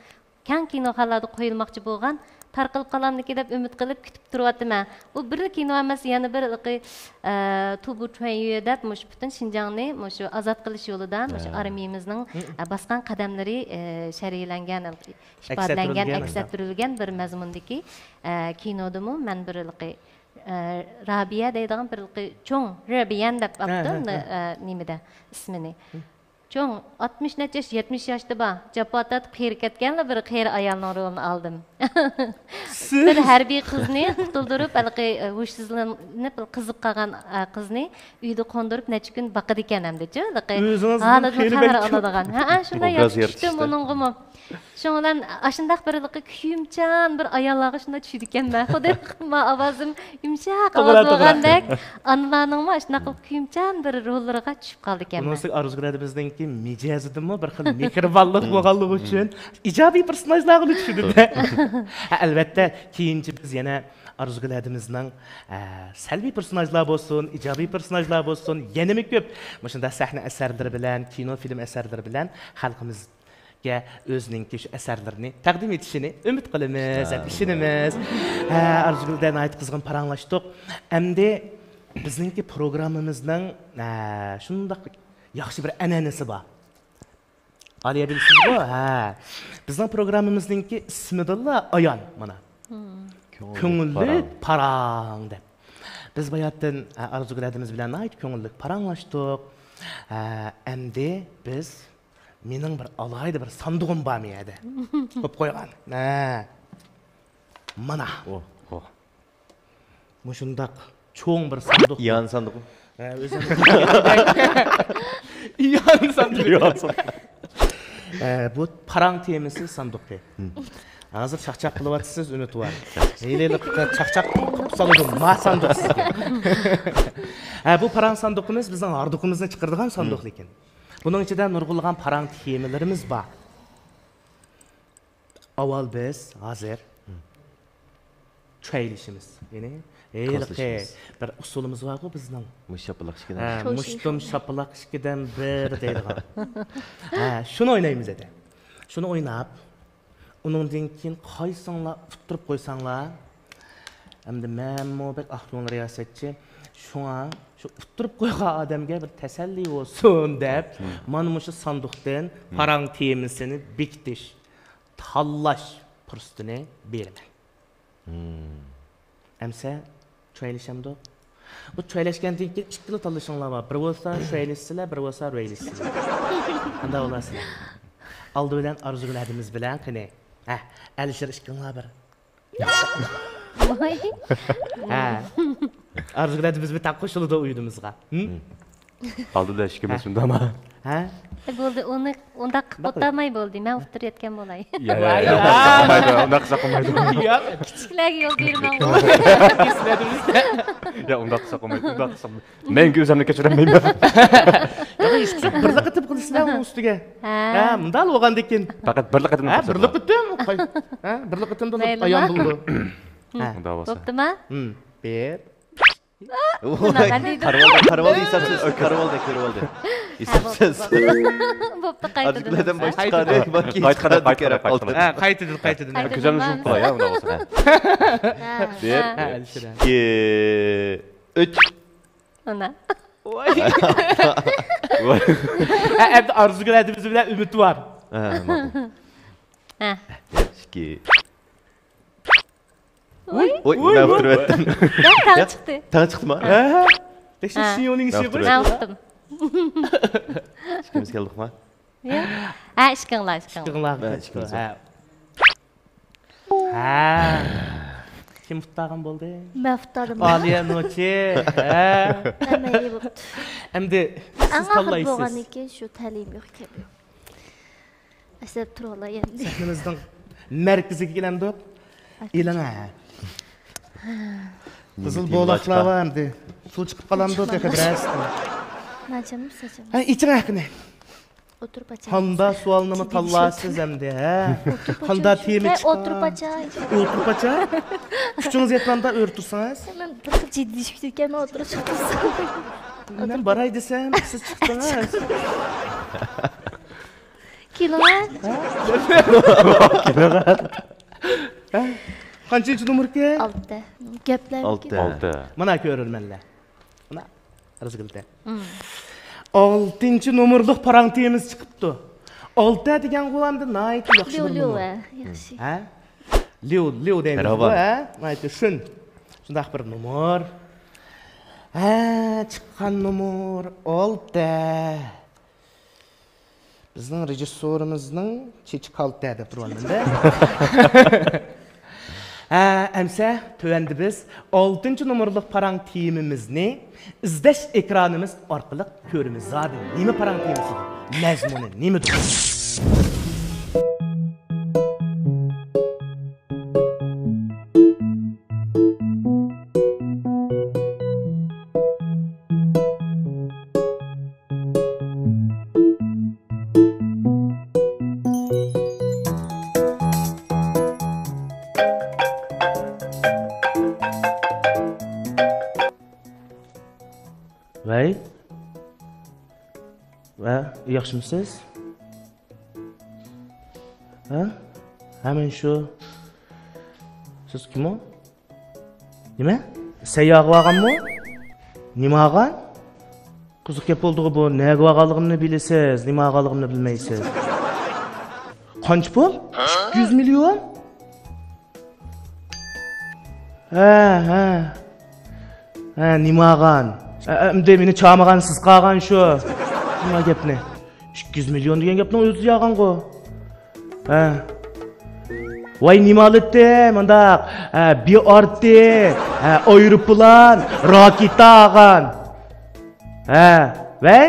F: kan kinoxonalarda qo'yilmoqchi bo'lgan. Tarqalib qolamniki deb umid qilib kutib turyapman. Bu bir kino emas, yana bir Tubu Chunyu deb butun Xinjiangni shu ozod qilish yo'lidan armiyamizning bosgan qadamlari sharhlangan, ifodlangan, aks ettirilgan bir mazmundagi kinodimi men bir Rabiya deydigan bir cho'ng Rabiyan deb atdim nimada ismini. Cho'ng 60 necha 70 yoshda bor. Japotat qiyri ketganlar bir qiyri ayolning rolini oldim. Bir harbiy qizni qutuldirib, hushsizlanib qizib qolgan qizni uyda qo'ndirib necha kun boqadi ekan hamda-chi. Xabar oladigan. Shunday yaxshi tushdim uningmi. Shundan ashundaq bir kuyimchan bir ayollarga shunday tushdi ekanman. Xudo men ovozim yumshoq ovoz bo'lgandek, onlarning shunaqa kuyimchan bir rollariga tushib qoldi ekanman.
A: Bunisi Arzugulada bizningki mijozidimi bir xil mehribonlik bo'lganligi uchun ijobiy personajlarga tushdi. Albatta, keyinchi biz yana Arzuguladimizning salbiy personajlar bo'lsin, ijobiy personajlar bo'lsin, yanami ko'p shunda sahna asarlari bilan, kino film asarlari bilan xalqimiz o'zininki shu asarlarini taqdim etishini umid qilamiz, ishonamiz. Arzuguldan ayt qizg'in paranglashdik. Endi bizningki programmamizning shunday yaxshi bir an'anasi bor. Aliya bilsizmi? Bizning programmamizningki ismidilla ayon mana. Ko'ngillik parang deb. Biz bu yerdan Arzuguladimiz bilan ayt ko'ngillik paranglashdik. Endi biz mening bir alayda bir sandıg'im bor miyadi. Qo'yib qo'ygan. Mana. Mushundaq cho'ng bir sandık.
C: Yan sandık.
A: O'zim. Yan sandık. Bu parang temisi sandıqı. Hazır çaqçaq qılıvatsınız, ümit var. Eylelik çaqçaq qılıb salıdım, ma sandık sizge. Bu parang sandıqımız bizden ardıqımızdan çıqırdığan sandıq lekin. Bunun içinde nurgulgan parang temilerimiz var. Aval biz hazır çaylışımız. Yani bir usulumuz var bu bizden.
C: Muşapılak şikiden.
A: Muştum şapılak şikiden bir deydiğen. Şunu oynayımız edi. Şunu oynayıp, onundan keyin qaysanlar tutturib qo'ysanglar, endi men Mobek Ahyon riyosetchi shunga shu tutturib qo'ygan odamga bir tasalli bo'lsin deb, mana shu sanduqdan parang temisini bekitish, tanlash fursatini beraman. Әмсә, çöylüşəmdi. Bu çöylüşkəndən keyin ikkili tanışыңlar var. Bir bolsa çöylüşsizlər, bir bolsa röylüşsizlər. Anda olasızlar. Aldı bilan arzularimiz bilan qani. Əlişir işkinlar bir.
F: Vay.
A: Arzularimiz bir taq qoşuluda uyudumuzğa.
E: Aldı da işkimiz şunda ama.
F: Bo'ldi, uni unda qilib o'tolmay bo'ldi. Men o'tirib yotgan bo'lay.
E: Ya, unda qilsa qolmaydi.
F: Kichiklarga yo'l bermang.
E: Ya, unda qilsa qolmaydi, unda qilsa. Men o'zimni kechiramayman.
A: Birlik qilib qilishlar uning ustiga. Mundal bo'lgandan keyin.
E: Faqat birlik qildim.
A: Birlik qildim. Birlik qildim deb ayon bo'ldi.
E: Unda bo'lsa.
F: Bo'ptimi?
A: Bir.
C: Karvalda hesapsız. Karvalda körüp oldu. Hesapsız.
F: Bo'pti, qaytadan.
C: Arzulardan boş çıkardı.
A: Qaytadan.
E: Güzelmiş bu ya, unda bo'lsa.
C: 1, 2, 3.
F: Ana.
A: Endi arzularimiz bilan umid var.
F: Ha.
C: 2. Oy, ben oturup ettim.
F: Tang chiqdi.
C: Tang çıktı mı?
A: Teşekkür yo'ling işi qo'y.
F: Men o'tdim.
C: İkimiz geldik mi?
F: Ishqinglar.
A: Kim tuttağın oldu?
B: Men futladim.
A: Aliye Noçi.
B: Mayli bo'pti.
A: Endi siz tanlaysiz.
B: Bo'lgandan keyin shu ta'lim yo'q ekan. Asab tura olay endi.
A: Sahnimizning markaziga kelamdi. Elana. Qizil bo'loqlar var endi. Suv chiqib qolamdi deb biras.
B: Nacham sacham.
A: İçin haqqini.
B: O'tirib acham.
A: Handa sualını tanlaysiz endi, Handa temi chiqqan.
B: O'tirib achay.
A: O'tirib achay. Kuchingiz yetganda o'rtirsangiz.
B: Men bir xil jiddiylik ekan o'tirib chiqdim.
A: Men baray desam, siz chiqdingiz.
B: Kilolar.
A: Qancha numar ke?
B: 6. Gaplar.
C: 6.
A: Mana ko'rurmanlar. Mana rizqilda. 6 numurluq parantiyamiz chiqibdi. 6 degan qo'lamda nayt yaxshi bir numur.
B: Yaxshi.
A: Liu deymiz bu, Nayt shun. Shundaq bir numur. Chiqqan numur 6. Bizning rejissorimizning chechik 6 deb turganmanda. Әмсә, төвәнді біз 6 numurluq parang tiyimimizni izdash ekranımız orqali ko'rimiz. Zadi, nima parang tiyimisi? Mazmuni nimadir? Yaxshimisiz? Hemen şu. Siz kim o? Nima? Sayyoq olganmi? Nima olgan? Qiziq gap bo'ldi bu. Nega olganligimni bilasiz, nima olganligimni bilmaysiz. Qancha pul? 200 milyon? Nima olgan? Endi meni chaqirgansiz qolgan shu. Nima gapni? 200 milyon degan gapni o'zi yog'an-ku. Vay nima olibdi? Mundaq BRT, aeroplan, raketa olgan. Vay?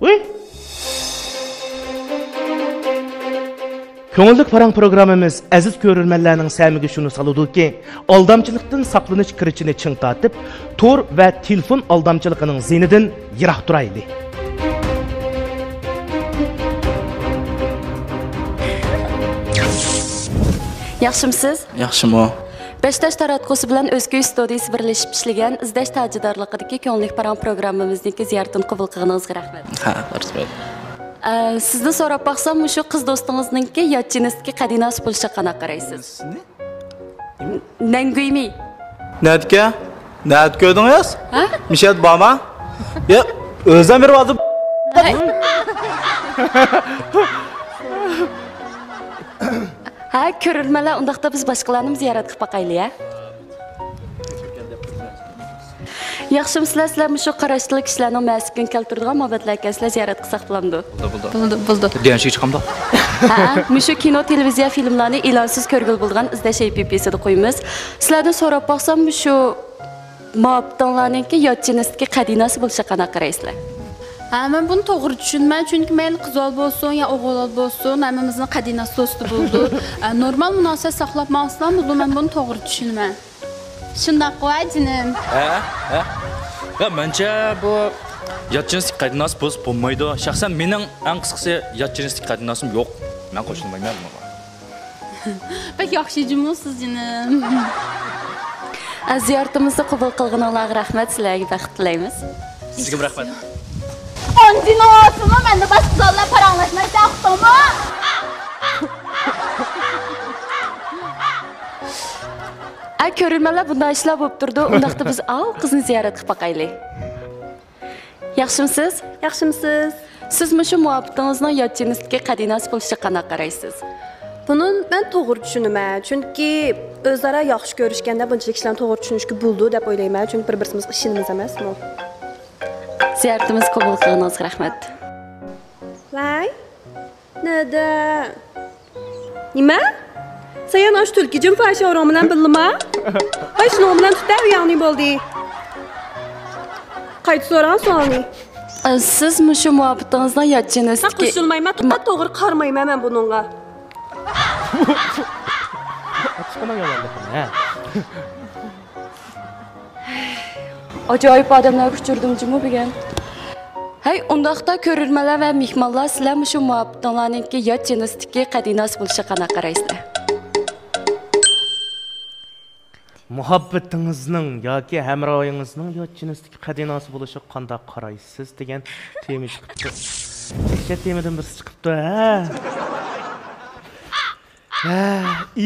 A: Uy. Ko'ngillik parang programmamiz aziz ko'rurmanlarning samiga shuni saludiki, aldamchilikdan saqlanish kirichini chingtatib, tor va telefon aldamchiligining zinidan yiroq turaylik.
G: Yaxshimisiz?
H: Yaxshimi?
G: Beştaş taratqusi bilan O'zkuy studiyasi birlashib ishlagan izdash tajidorligidagi ko'ngillik parang programmamizniki ziyoratini qabul qilganingizga rahmat.
H: Rahmat.
G: Sizni so'rab baqsam, shu qiz do'stingizningki yotchinistga qadinasi bo'lishiga qana qaraysiz? Nanguymi?
H: Nadga? Nad ko'rdingiz? Mishat bormi? Ya, o'zim berib oldim.
G: Ha, ko'rilmalar, undaqda biz boshqalarni ziyorat qilib boqaylik, ha? Yaxshimisilar, sizlar shu qarashli kishilarning mas'uliyatini keltiradigan muhabbatlar ekansilar, ziyorat qilsak bo'lamdi.
H: Bo'ldi. Deyanchiga chiqamda.
G: Ha, shu kino, televiziya filmlarni e'lonsiz ko'rgil bo'lgan izlash APP-sida qo'yamiz. Sizlardan so'rab boqsam, shu muhabbatlarningki yotchinisdagi qadinasi bo'lishi qanaqa qaraysizlar?
I: Ha, men buni to'g'ri tushunman, chunki mayli qizol bo'lsin yo o'g'il bo'lsin, hammamizning qadinasi do'sti bo'ldi. Normal munosabat saqlab maqsam, men buni to'g'ri tushunman. Shundoq qo'y, jinim.
J: Ya mencha bu yotchinislik qadinasi bo'lmaydi. Shaxsan mening eng qisqasi yotchinislik qadinasim yo'q. Men qo'shilmayman bunga.
I: Bek yaxshi jumsiz, jinim.
G: Ziyoratimizni qabul qilganingizga rahmat, sizlarga baxt tilaymiz.
J: Sizga rahmat.
I: Ondino olsunmu, mende başka zorla paranlaşmak yaptımı.
G: Ko'rilmalar bunday ishlar bo'lib turdi. Undaqda biz qizni ziyorat qilib boqaylik. Yaxshimisiz?
K: Yaxshimisiz?
G: Sizmi shu muhabbatingizning yotchinisdagi qadinasi bo'lishiga qanaqa qaraysiz?
K: Buni men to'g'ri tushunaman, chunki o'zlari yaxshi ko'rishganda bunchalik ishlarni to'g'ri tushunishga bo'ldi deb o'ylayman, chunki bir-birimizga ishimiz emasmi?
G: Ziyoratimiz qabul qilganingizga rahmat.
K: Voy. Nada? Nima? Sen osh tulkijim fashorom bilan bildimi? Hay shuni bilan tutab ya'ni bo'ldi. Qayt so'ran so'rani.
G: Sizmi shu muhabbatingizning yotchinisdagi?
K: Qo'shilmayman, to'g'ri qarmayman men buningga.
G: Ajoyib odamlar uchirdim jimi bugun. Hay, undaqda ko'rilmalar va mehmonlar sizlar shu muhabbatinglarningki yotchinisdagi qadinasi bo'lishiga qanaqa qaraysizlar?
A: Muhabbatingizning yoki hamroyingizning yotchinisdagi qadinasi bo'lishiga qanday qaraysiz degan tema chiqibdi. O'sha temadan birisi chiqibdi,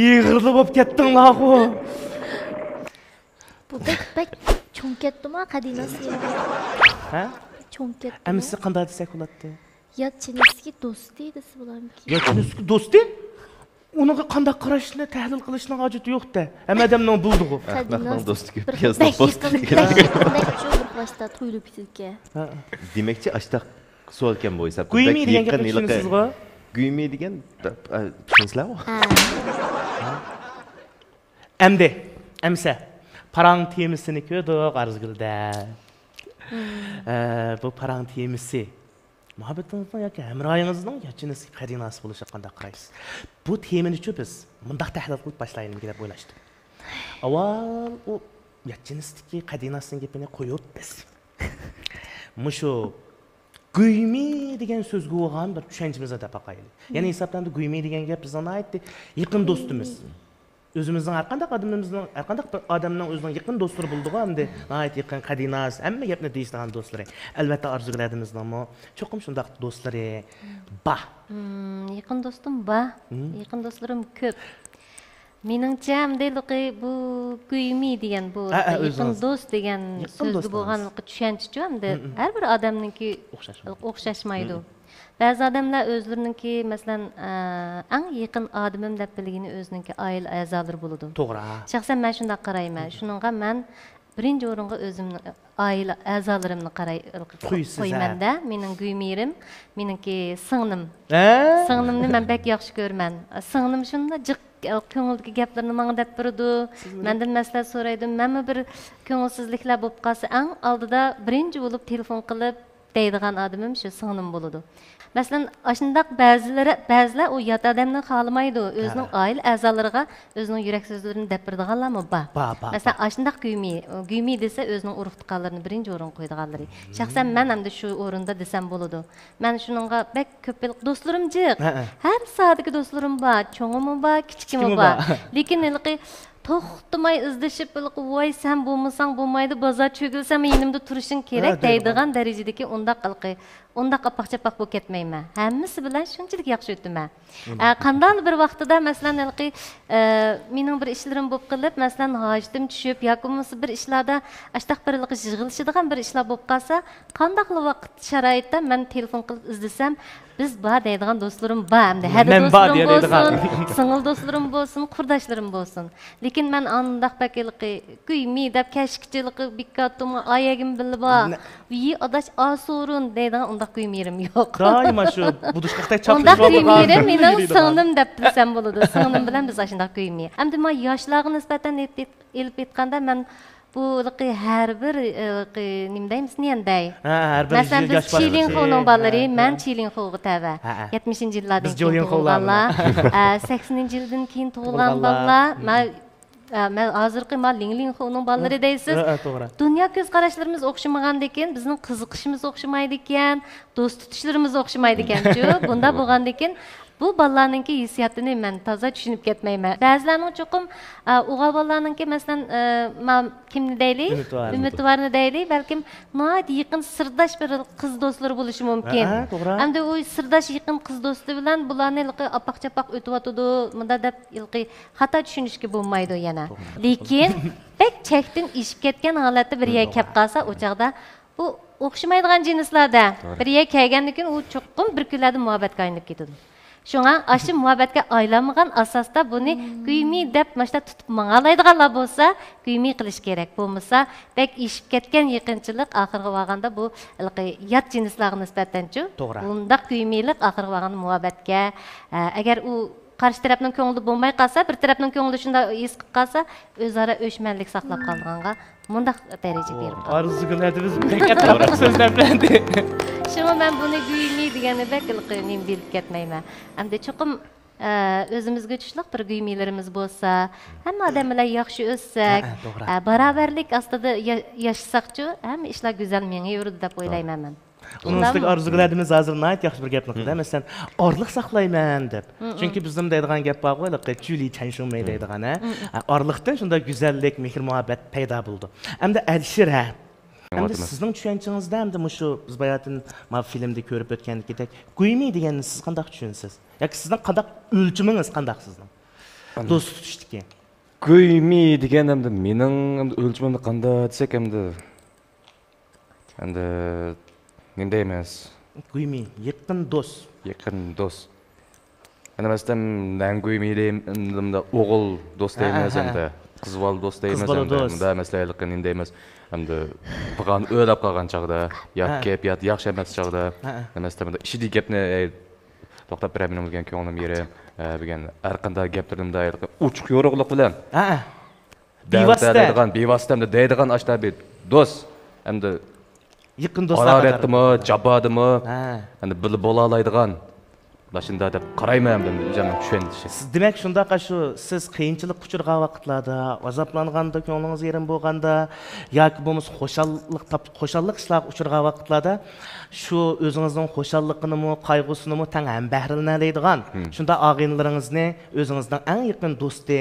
A: Yig'irli bo'lib ketdinglar-ku.
B: Bu bek cho'ng ketdimi qadinasi? Cho'ng ketdi.
A: Amsi qanday desak bo'ladi?
B: Yotchinisdagi do'sti desa bo'ladimi?
A: Yotchinisdagi do'sti? Uni qanday qarashni tahlil qilishning hojati yo'q-da. Hamma odamning buldig'i.
C: Rahmatning do'sti ko'p yazdi post.
B: Boshda to'yilib ketgan.
C: Demakchi, ashtaq savol ekan bu esa.
A: Guymi degan gapni tushunasizmi?
C: Guymi degan tushunsizlarmi?
A: Endi, amsa parang temisini ko'rdik arzgilda. Bu parang temisi muhabbatingizning yoki hamroyingizning yotchinisdagi qadinasi bo'lishiga qanday qaraysiz? Bu temani-chi biz mundaq tahlil qilib boshlaylik deb o'ylashdim. Avval u yotchinisdagi qadinasining gapini qo'yib biz. Mushu guymi degan so'zga o'g'an bir tushunchamizni deb boqaylik. Ya'ni hisoblandi guymi degan gap bizning aytdi, yaqin do'stimiz. O'zimizning har qanday odamning o'zining yaqin do'stlari bo'ldi-ku, hamda nihoyat yaqin qadinas, hamma gapni deyishgan do'stlari. Albatta orzuladimizmi? Cho'qim shundaq do'stlari bor.
F: Yaqin do'stim bor. Yaqin do'stlarim ko'p. Meningcha hamdayliqi bu guymi degan bu yaqin do'st degan so'zga bo'lgan tushuncha hamda har bir odamningki o'xshashmaydi. Ba'zi odamlar o'zlariningki, masalan, eng yaqin odamim deb bilgani o'zininki oila a'zolari bo'ladi. To'g'ri. Shaxsan men shunday qarayman. Shuningga men birinchi o'ringa o'zimning oila a'zolarimni qo'yman-da. Mening guymirim, meningki singlim. Singlimni men bek yaxshi ko'raman. Singlim shunda jiq ko'ngildagi gaplarni menga deb turdi. Mendan maslahat so'raydi. Menmi bir ko'ngilsizliklar bo'lib qolsa, eng oldida birinchi bo'lib telefon qilib deydigan odamim shu singlim bo'ladi. Masalan, shundaq ba'zilar u yot odamni xolamaydi, o'zining oila a'zolariga o'zining yurak so'zlarini deb beradiganlarmi bor. Masalan, shundaq guymi desa o'zining urug' tuqqanlarini birinchi o'ringa qo'yadiganlari. Shaxsan men ham shu o'rinda desam bo'ladi. Men shuningga bek ko'p do'stlarim jiq. Har soatdagi do'stlarim bor, cho'ngimi bor, kichikimi bor. Lekin to'xtamay izlashib, voy sen bo'lmasang bo'lmaydi, bozor cho'gilsam yonimda turishing kerak deydigan darajadagi undaq apaq-chapaq bo'lib ketmayman. Hammasi bilan shunchalik yaxshi o'taman. Qanday bir vaqtida masalan mening bir ishlarim bo'lib qilib, masalan hojitim tushib yoki bir ishlarda ashtaq birlik yig'ilishadigan bir ishlar bo'lib qolsa, qanday vaqt sharoitda men telefon qilib izlasam, Biz ba deydigan dostlarım ba, hem de hadi
A: Men ba
F: dostlarım
A: deydigan.
F: bolsun, singil dostlarım bolsun, kurdaşlarım bolsun. Lekin men andaq bakilqi, güymi dep keşkçilik bikkatum ayagim bilba. Wi adaş asurun deydigan ondaq güymirim yok.
A: Daima şu buduşqaqda çapış
F: Ondaq güymirim, mening
A: deydigan.
F: singlim dep bilsem boladı. Singlim bilan biz aşındaq güymi. Hamda men yoshlarga nisbatan elib aytganda men bu her bir nim deymiz niyenday.
A: Her bir
F: Mesela
A: yil
F: biz
A: yaş var.
F: Çilinxo'nun balları, men Çilinxo'ga tava. 70-ci illardan
A: Biz
F: keyin
A: Jolinxo'lar.
F: tug'ilganlar, 80-ci yildan keyin tug'ilgan bolalar. Men hozirgi men Linxo'nun balları deysiz.
A: To'g'ri.
F: Dünya ko'z qarashlarimiz o'xshamagandan keyin bizning qiziqishimiz o'xshamaydi ekan, do'st tutishlarimiz o'xshamaydi ekan-ku. Bunda bo'lgandan keyin bu balalarninki hissiyatini men toza tushunib ketmayman. Ba'zilarning cho'qim o'g'il balalarninki masalan men kimni deyli? Umidvorni deyli, balkim nihoyat yaqin sirdosh bir qiz do'stlari bo'lishi mumkin. Hamda u sirdosh yaqin qiz do'sti bilan bularni apaq-chapaq o'tyotidi, bunda deb xato tushunishga bo'lmaydi yana. Lekin bek chekdan ishib ketgan holatda bir yer kelib qolsa, o chaqda bu o'xshamaydigan jinslarda bir yer kelgandan keyin u cho'qim bir kunlarda muhabbatga aylanib ketadi. Şuna aşı muhabbatga aylanmagan asosda buni güymi deb mashta tutib mang'alaydiganlar bo'lsa, güymi qilish kerak. Bo'lmasa, bek ishib ketgan yaqinchilik oxirgi vaqtda bu yot jinslarga nisbatan-chi. Bundaq güymilik oxirgi vaqtda muhabbatga agar u qarshi tarafning ko'ngli bo'lmay qolsa, bir tarafning ko'ngli shunda his qilib qolsa, o'zaro o'chmanlik saqlab qolganga mundaq daraja berib qoladi.
A: Arzugun adimiz pek atrofli so'zlabdi.
F: Şuna ben bunu güymi degani bekilqiyim bilib ketmayman. Hamda cho'qim o'zimizga tushliq bir güymilarimiz bo'lsa, hamma odam bilan yaxshi o'ssak, barobarlik ostida yashasak-chi, hamma ishlar go'zal menga yuradi deb o'ylayman men.
A: Unustik arzuguladimiz hozir nayt yaxshi bir gapni qildi. Masalan, orliq saqlayman deb. Chunki bizning deydigan gap bor, Juli Chanshunmay deydigan, orliqdan shunda go'zallik, mehr muhabbat paydo bo'ldi. Hamda Alshir Hamda sizning tushunchangizdami hamda shu biz bayatın filmda ko'rib o'tgandek, güymi deganni siz qanday tushunsiz? Yoki sizning qanday o'lchimingiz qanday sizning? Do'st tutishdiki.
E: Güymi degan hamda mening o'lchimimni qanday desek hamda nima deymiz?
A: Güymi, yaqin do'st.
E: Yaqin do'st. Ana masalan, men güymi deyimda o'g'il do'st deymiz hamda qiz bola do'st deymiz hamda masalan nima deymiz? Hamda bugan o'ylab qolgan chaqda, yoki gap yaxshi emas chaqda, masalan, ishidagi gapni to'xtab beraman degan ko'nglim yeri, degan har qanday gaplarimda uchiq yo'riqlik bilan. Bevosita deydigan ashtabi do'st, hamda
A: yaqin do'stlar
E: hararetimi, jabodimi, hamda bilib bo'la oladigan Başında deb qarayman deb o'zimni tushuntishi.
A: Demak, shundaqa shu siz qiyinchilik uchirgan vaqtlarda, azoblanganda, ko'nglingiz yerim bo'lganda yoki bo'lmasa xo'shallik ishlarga uchirgan vaqtlarda shu o'zingizning xo'shalligini, qayg'usini tang ham bahrilanadigan, shunda og'inlaringizni o'zingizning eng yaqin do'sti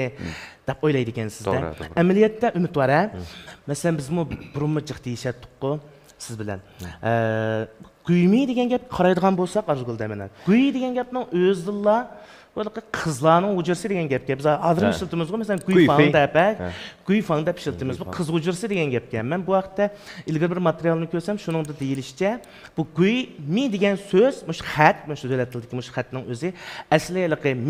A: deb o'ylaydi ekansiz-da. Amaliyotda umid bor. Masalan, biz burunmi jiq deyishatdik-ku siz bilan. Güymi degan gap qaraydigan bo'lsak, Arzugul mana. Güy degan gapning o'zilla böyle qizlarning ujursi degan gapga biz hozir ishlatamiz-ku, masalan, guyfang deb, guyfang deb ishlatamiz. Bu qiz ujursi degan gapga. Men bu vaqtda ilgari bir materialni ko'rsam, shuningda deyilishicha, bu guymi degan so'z, mush xat, mush davlat tilidagi mush xatning o'zi asli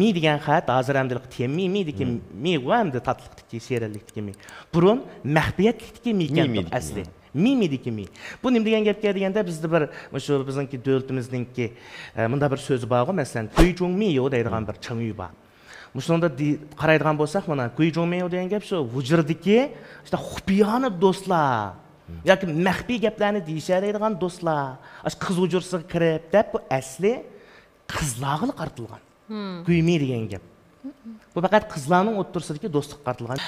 A: mi degan xat, hozir ham temmi mi degan mi va ham tatliqdagi, she'rlikdagi mi. Burun mahbiyatlikdagi mi ekan asli. Mimidiki mi. Bu nima degan gapga deganda bizda bir shu bizningki davlatimizningki bunda bir so'z bor, masalan, Guijongmi yo deydigan bir changyu bor. Shunda qaraydigan bo'lsak, mana Guijongmi yo degan gap shu vujurdiki, işte xufiyona do'stlar yoki maxfiy gaplarni deyishadigan do'stlar, qiz hujursiga kirib deb bu asli qizlarga qartilgan. Guymi degan gap. Bu faqat qizlarning o'ttirsidagi do'stlik qartilgan.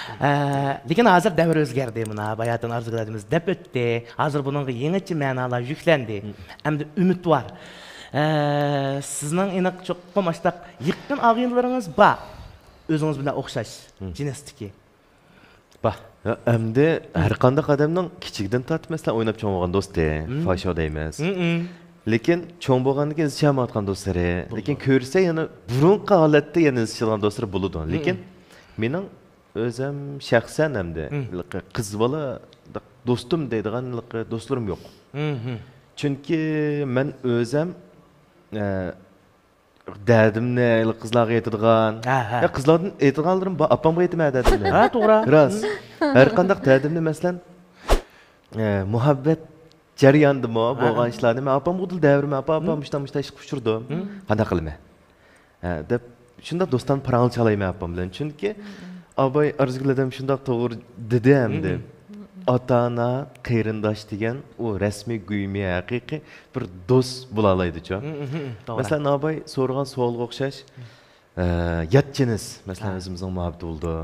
A: Lekin hozir davr o'zgardi, mana bayatın arzuladimiz deb o'tdi. Hozir buningga yangicha ma'nolar yuklandi. Hamda umid bor. Sizning aniq cho'qqim ashtaq yaqin og'inlaringiz bor. O'zingiz bilan o'xshash jinsdagi.
C: Bor. Hamda har qanday qadamning kichikdan tortmasdan o'ynab cho'ng'igan do'sti, fasho deymiz. Lekin cho'ng bo'lgandan keyin chamayotgan do'stlari, lekin ko'rsa yana burunqi holatda yana izchilgan do'stlar bo'ladi. Lekin mening o'zim shaxsan hamda qiz bola do'stim deydigan do'stlarim yo'q. Chunki men o'zim dədimni qızlarga aytadigan. Ya qızlardan aytadiganlarım apamga aytmay dədimni.
A: Ha, to'g'ri.
C: Rost. Har qanday dədimni masalan muhabbet jarayonidami bo'lgan ishlarni men apamga dil davrima, apam mushta ish qushurdim. Qanday qilmay? Deb shunda do'stim parang chalayman apam bilan. Chunki abay arzuladim shundoq to'g'ri dedi hamda. Ota-ona, qarindosh degan u rasmiy guymi haqiqiy bir do'st bo'la oladi-ku. Masalan, abay so'ragan savolga o'xshash yat jinis, masalan o'zimizning muhabbet bo'ldi.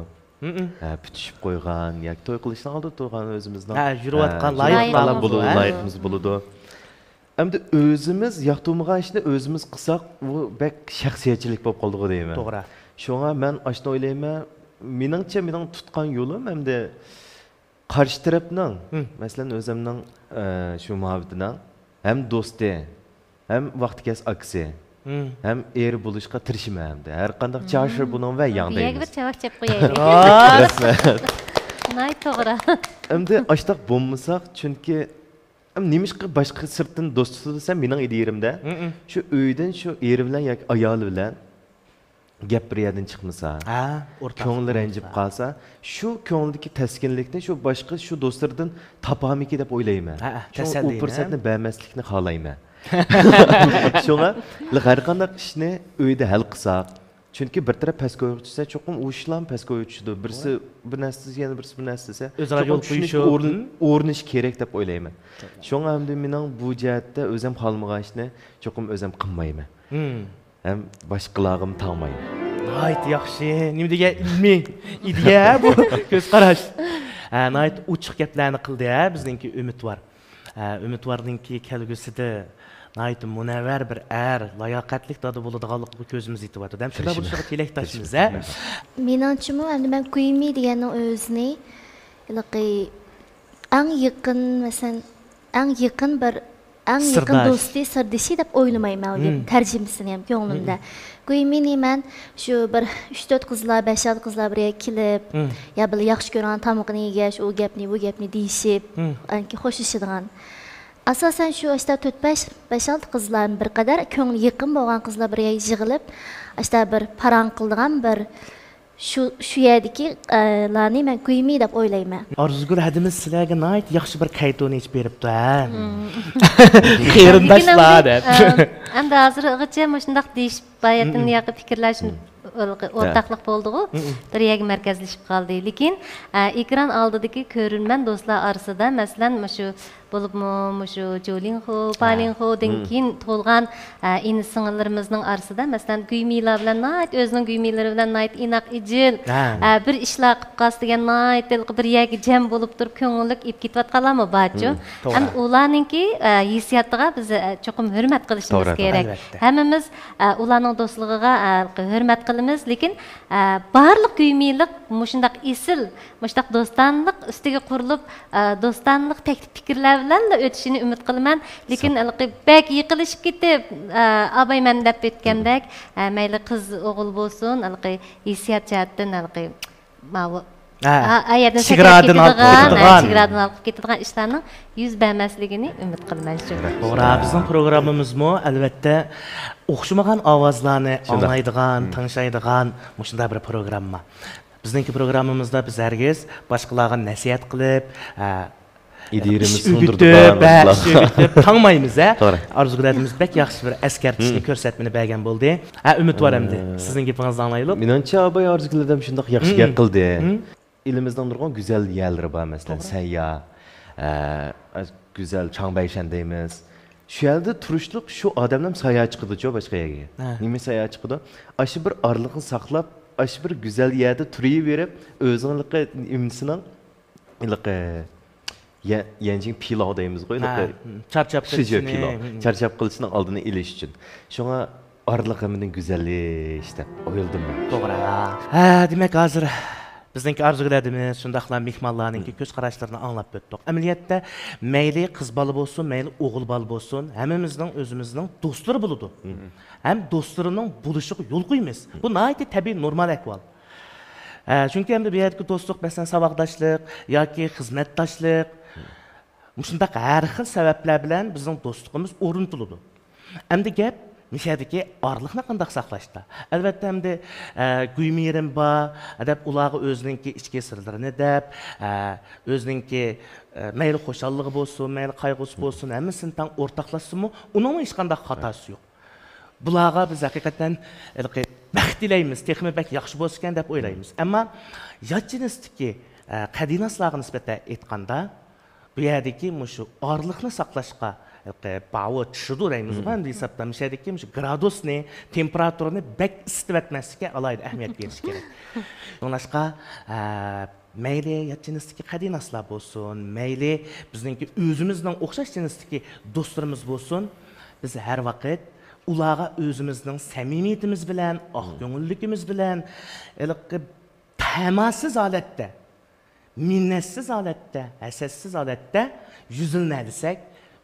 C: Bütüşüp qo'ygan yoki to'y qilishdan oldin turgan o'zimizning
A: yurayotgan
C: loyiqimiz bo'ladi. Hamda o'zimiz yoqtirmagan ishni o'zimiz qilsak, bu bek shaxsiyatchilik bo'lib qoldi deyman.
A: To'g'ri.
C: Shunga men ashuni o'ylayman, meningcha mening tutgan yo'lim hamda qarshi tarafning, masalan o'zimning shu muhabbetining ham do'sti, ham vaqtgas aksi, ham er bo'lishga tirishman hamda. Har qanday charshir buning va yangdaymiz.
F: Buyaga bir chavaq chep qo'yaylik.
C: Rahmat.
F: Nay to'g'ri.
C: Hamda ashtaq bo'lmasak, chunki nemishqa boshqa sirtdan do'st tutsam mening ideyarimda shu uydan shu eri bilan yoki ayoli bilan gap bir yerdan chiqmasa, ko'ngli ranjib qolsa, shu ko'ngildagi taskinlikni shu boshqa shu do'stlardan topamiki deb o'ylayman. U fursatni bermaslikni xohlayman. Shunga har qanday ishni uyda hal qilsak, chunki bir taraf pastga o'tsa, cho'qim u ishlar pastga o'tishdi. Birisi bir narsasiz, yana birisi bir narsasiz.
A: O'zaro yo'l qo'yish
C: o'rnish kerak deb o'ylayman. Shunga hamda mening bu jihatda o'zim xolmagan ishni cho'qim o'zim qilmayman. Hem boshqalarga tağmayman.
A: Nayt yaxshi. Nima degan ilmiy ideya bu ko'z qarash. Nayt uchiq gaplarni qildi, bizningki Umidvar. Umidvarningki kelgusida nayt munavvar bir layoqatli dada bo'ladiganligi ko'zimiz yetyapti. Ham shunday bo'lishiga tilakdoshmiz, ha?
B: Meningcha men Kuymi deganning o'zini eng yaqin, masalan, eng yaqin do'sti, sirdoshi deb o'ylamayman. Tarjimasini ham ko'nglimda. Kuymi men shu bir 3-4 qizlar, 5-6 qizlar birga kelib, ya bir yaxshi ko'rgan tamoqni yegash, u gapni, bu gapni deyishib, anki xo'shishadigan. Asosan shu 4-5-6 qizlarning bir qadar ko'ngli yaqin bo'lgan qizlar birga yig'ilib, bir parang qildigan bir shu yerdagi larni men Kuymi deb o'ylayman.
A: Orzugul hadimiz sizlarga nayt yaxshi bir qaytoni ichib beribdi, ha. Qarindoshlar deb.
F: Endi hozirgacha shundaq deyish bayatini yoqib fikrlashni o'rtaqlik bo'ldi-ku, bir yerga markazlashib qoldi. Lekin ekran oldidagi ko'rinman do'stlar orasida, masalan, shu bo'libmi, shu Jolinxo, Palinxodan keyin to'lgan ini-sing'illarimizning orasida, masalan, Kuymilar bilan nayt o'zining Kuymilari bilan nayt inoq ijil, bir ishlar qilib qolsa degan nayt bir yerga jam bo'lib turib ko'ngillik ib ketayotganlarmi barcha. Ham ularningki hissiyatiga biz cho'qim hurmat qilishimiz kerak. Hammamiz ularning do'stligiga hurmat qilamiz, lekin barliq Kuymilik mushundaq esil, mushundaq do'stonlik ustiga qurilib, do'stonlik taklif fikrlar bilan o'tishini umid qilaman. Lekin bak yiqilishib ketib, abay men deb o'tgandek, mayli qiz o'g'il bo'lsin, hissiyat jihatdan chegaradan olib ketadigan ishlarning yuz bermasligini umid qilaman.
A: To'g'ri, bizning programmamizmi albatta o'xshamagan ovozlarni anglaydigan, tanishadigan shunday bir programma. Bizning programmamizda biz hargiz boshqalarga nasihat qilib,
C: ideyrimiz sundurdigan
A: tangmaymiz, ha. Arzularimiz bek yaxshi bir askartishni ko'rsatmani bergan bo'ldi. Umidvar endi sizning gapingizni anglaylik.
C: Menimcha abay arzulardan shunday yaxshi gap qildi. Elimizden durgan güzel yerleri var mesela. Sayya, güzel Çangbayshan deymiz. Şu yerde turuşluk şu adamdan sayya çıkıdı çoğu başka yere. Nime sayya çıkıdı? Aşı bir arlıqını saklap, aşı bir güzel yerde turayı verip, özünlükle imdisinden yencin pilav deyimiz koy.
A: Çarçap
C: kılıçının aldığını iliş için. Şuna arlık heminin güzelliği işte. Oyuldum ben.
A: Doğru. Demek hazır. Bizdeki arzularımız, şundaqlar mehmanlarınki göz qarashlarını anlap o'tdik. Amaliyotda mayli qiz bola bo'lsin, mayli o'g'il bola bo'lsin, hammamizning o'zimizning do'stlari bo'ladi. Ham do'stlarining bo'lishiga yo'l qo'ymaymiz. Bu nihoyatda tabiiy, normal ahvol. Chunki endi bu yerdagi do'stlik, masalan, saboqdoshlik yoki xizmatdoshlik, shundaq har xil sabablar bilan bizning do'stligimiz o'rnatiladi. Endi gap Müşədiki arlıqni qandaq saqlashda. Əlbəttə həm də güymeyerim ba, adab ulağı özününki içki sırlarını deb, özününki meyli xoşallığı bolsun, meyli qaygısı bolsun, həmmisini tan ortaqlaşsınmı, onun heç qandaq xatası yox. Bulağa biz həqiqətən bəxt diləyimiz, texmi bək yaxşı bolsun deb oylayımız. Amma yat cinsdiki qadinaslarga nisbətən etqanda, bu yerdəki şu arlıqni saqlashqa bağı çıdı deyimiz. Ben de hesapta müşahede ki gradusni, temperaturunu bek ısıtıp etmezse alaydı ehemmiyet veriş gerek. Onlaşka meyli yat cinistiki kadinaslar bolsun, meyli bizdenki özümüzden okşaş cinistiki dostlarımız bolsun, biz her vakit ulağa özümüzden samimiyetimiz bilen, gönüllükümüz bilen, temasız alette, minnetsiz alette, hasetsiz alette yüzülünü edisek,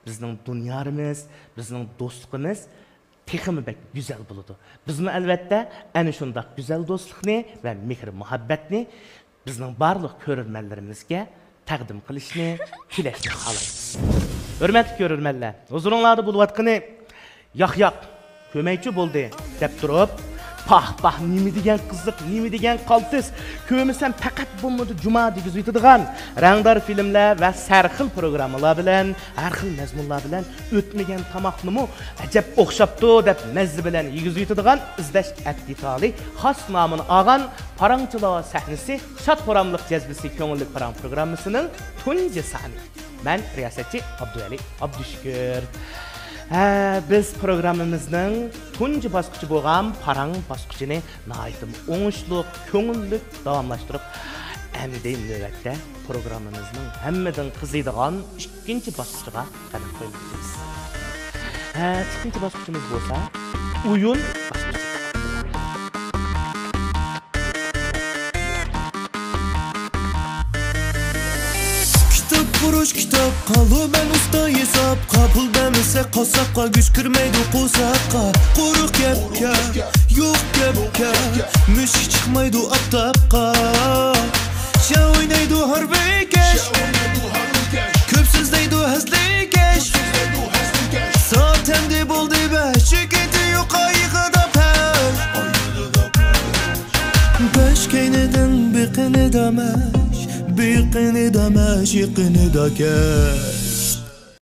A: bizning dunyamiz, bizning do'stligimiz texmi bek güzel bo'ladi. Bizmi albatta ana shunday güzel do'stlikni va mehr muhabbatni bizning barliq ko'rarmanlarimizga taqdim qilishni, tilashni xohlaymiz. Hurmatli ko'rarmanlar, huzuringlarda bo'layotgani yoq ko'maychi bo'ldi deb turib, pah nima degan qiziq, nima degan qaltis, ko'misam faqat bo'lmadi juma degizaydigan rangdor filmlar va sarxil programmalar bilan, har xil mazmunlar bilan o'tmagan tamoqnimi ajab o'xshabdi deb mazzi bilan yegizaydigan izlash attitali xos nomini olgan parangchilar sahnasi shod xo'ramliq jazbisi ko'ngillik parang programmasining tunji sani. Men riyosatchi Abduvali Abdushukur. Biz programımızın tunji basqıcı bo'lgan parang basqıcını naytım oңushli, ko'ngilli davamlaştırıp endi növbetde programımızın hemmedən qızıydigan ikkinchi basqıcıga qadam qo'yamiz. İkinci basqıcımız bo'lsa oyun basqıcı.
D: Kuruş kitap kalı ben usta hesap Kapıl demese kasakka güç kırmaydı kusakka Kuruk yapka yok yapka Müşk çıkmaydı aptapka Şa oynaydı harbi geç Köpsüzdeydi hızlı geç Zaten de buldu be şirketi yok ayıqada peş Beş keyneden bir kene demeş Bir qini da maşiqini da kes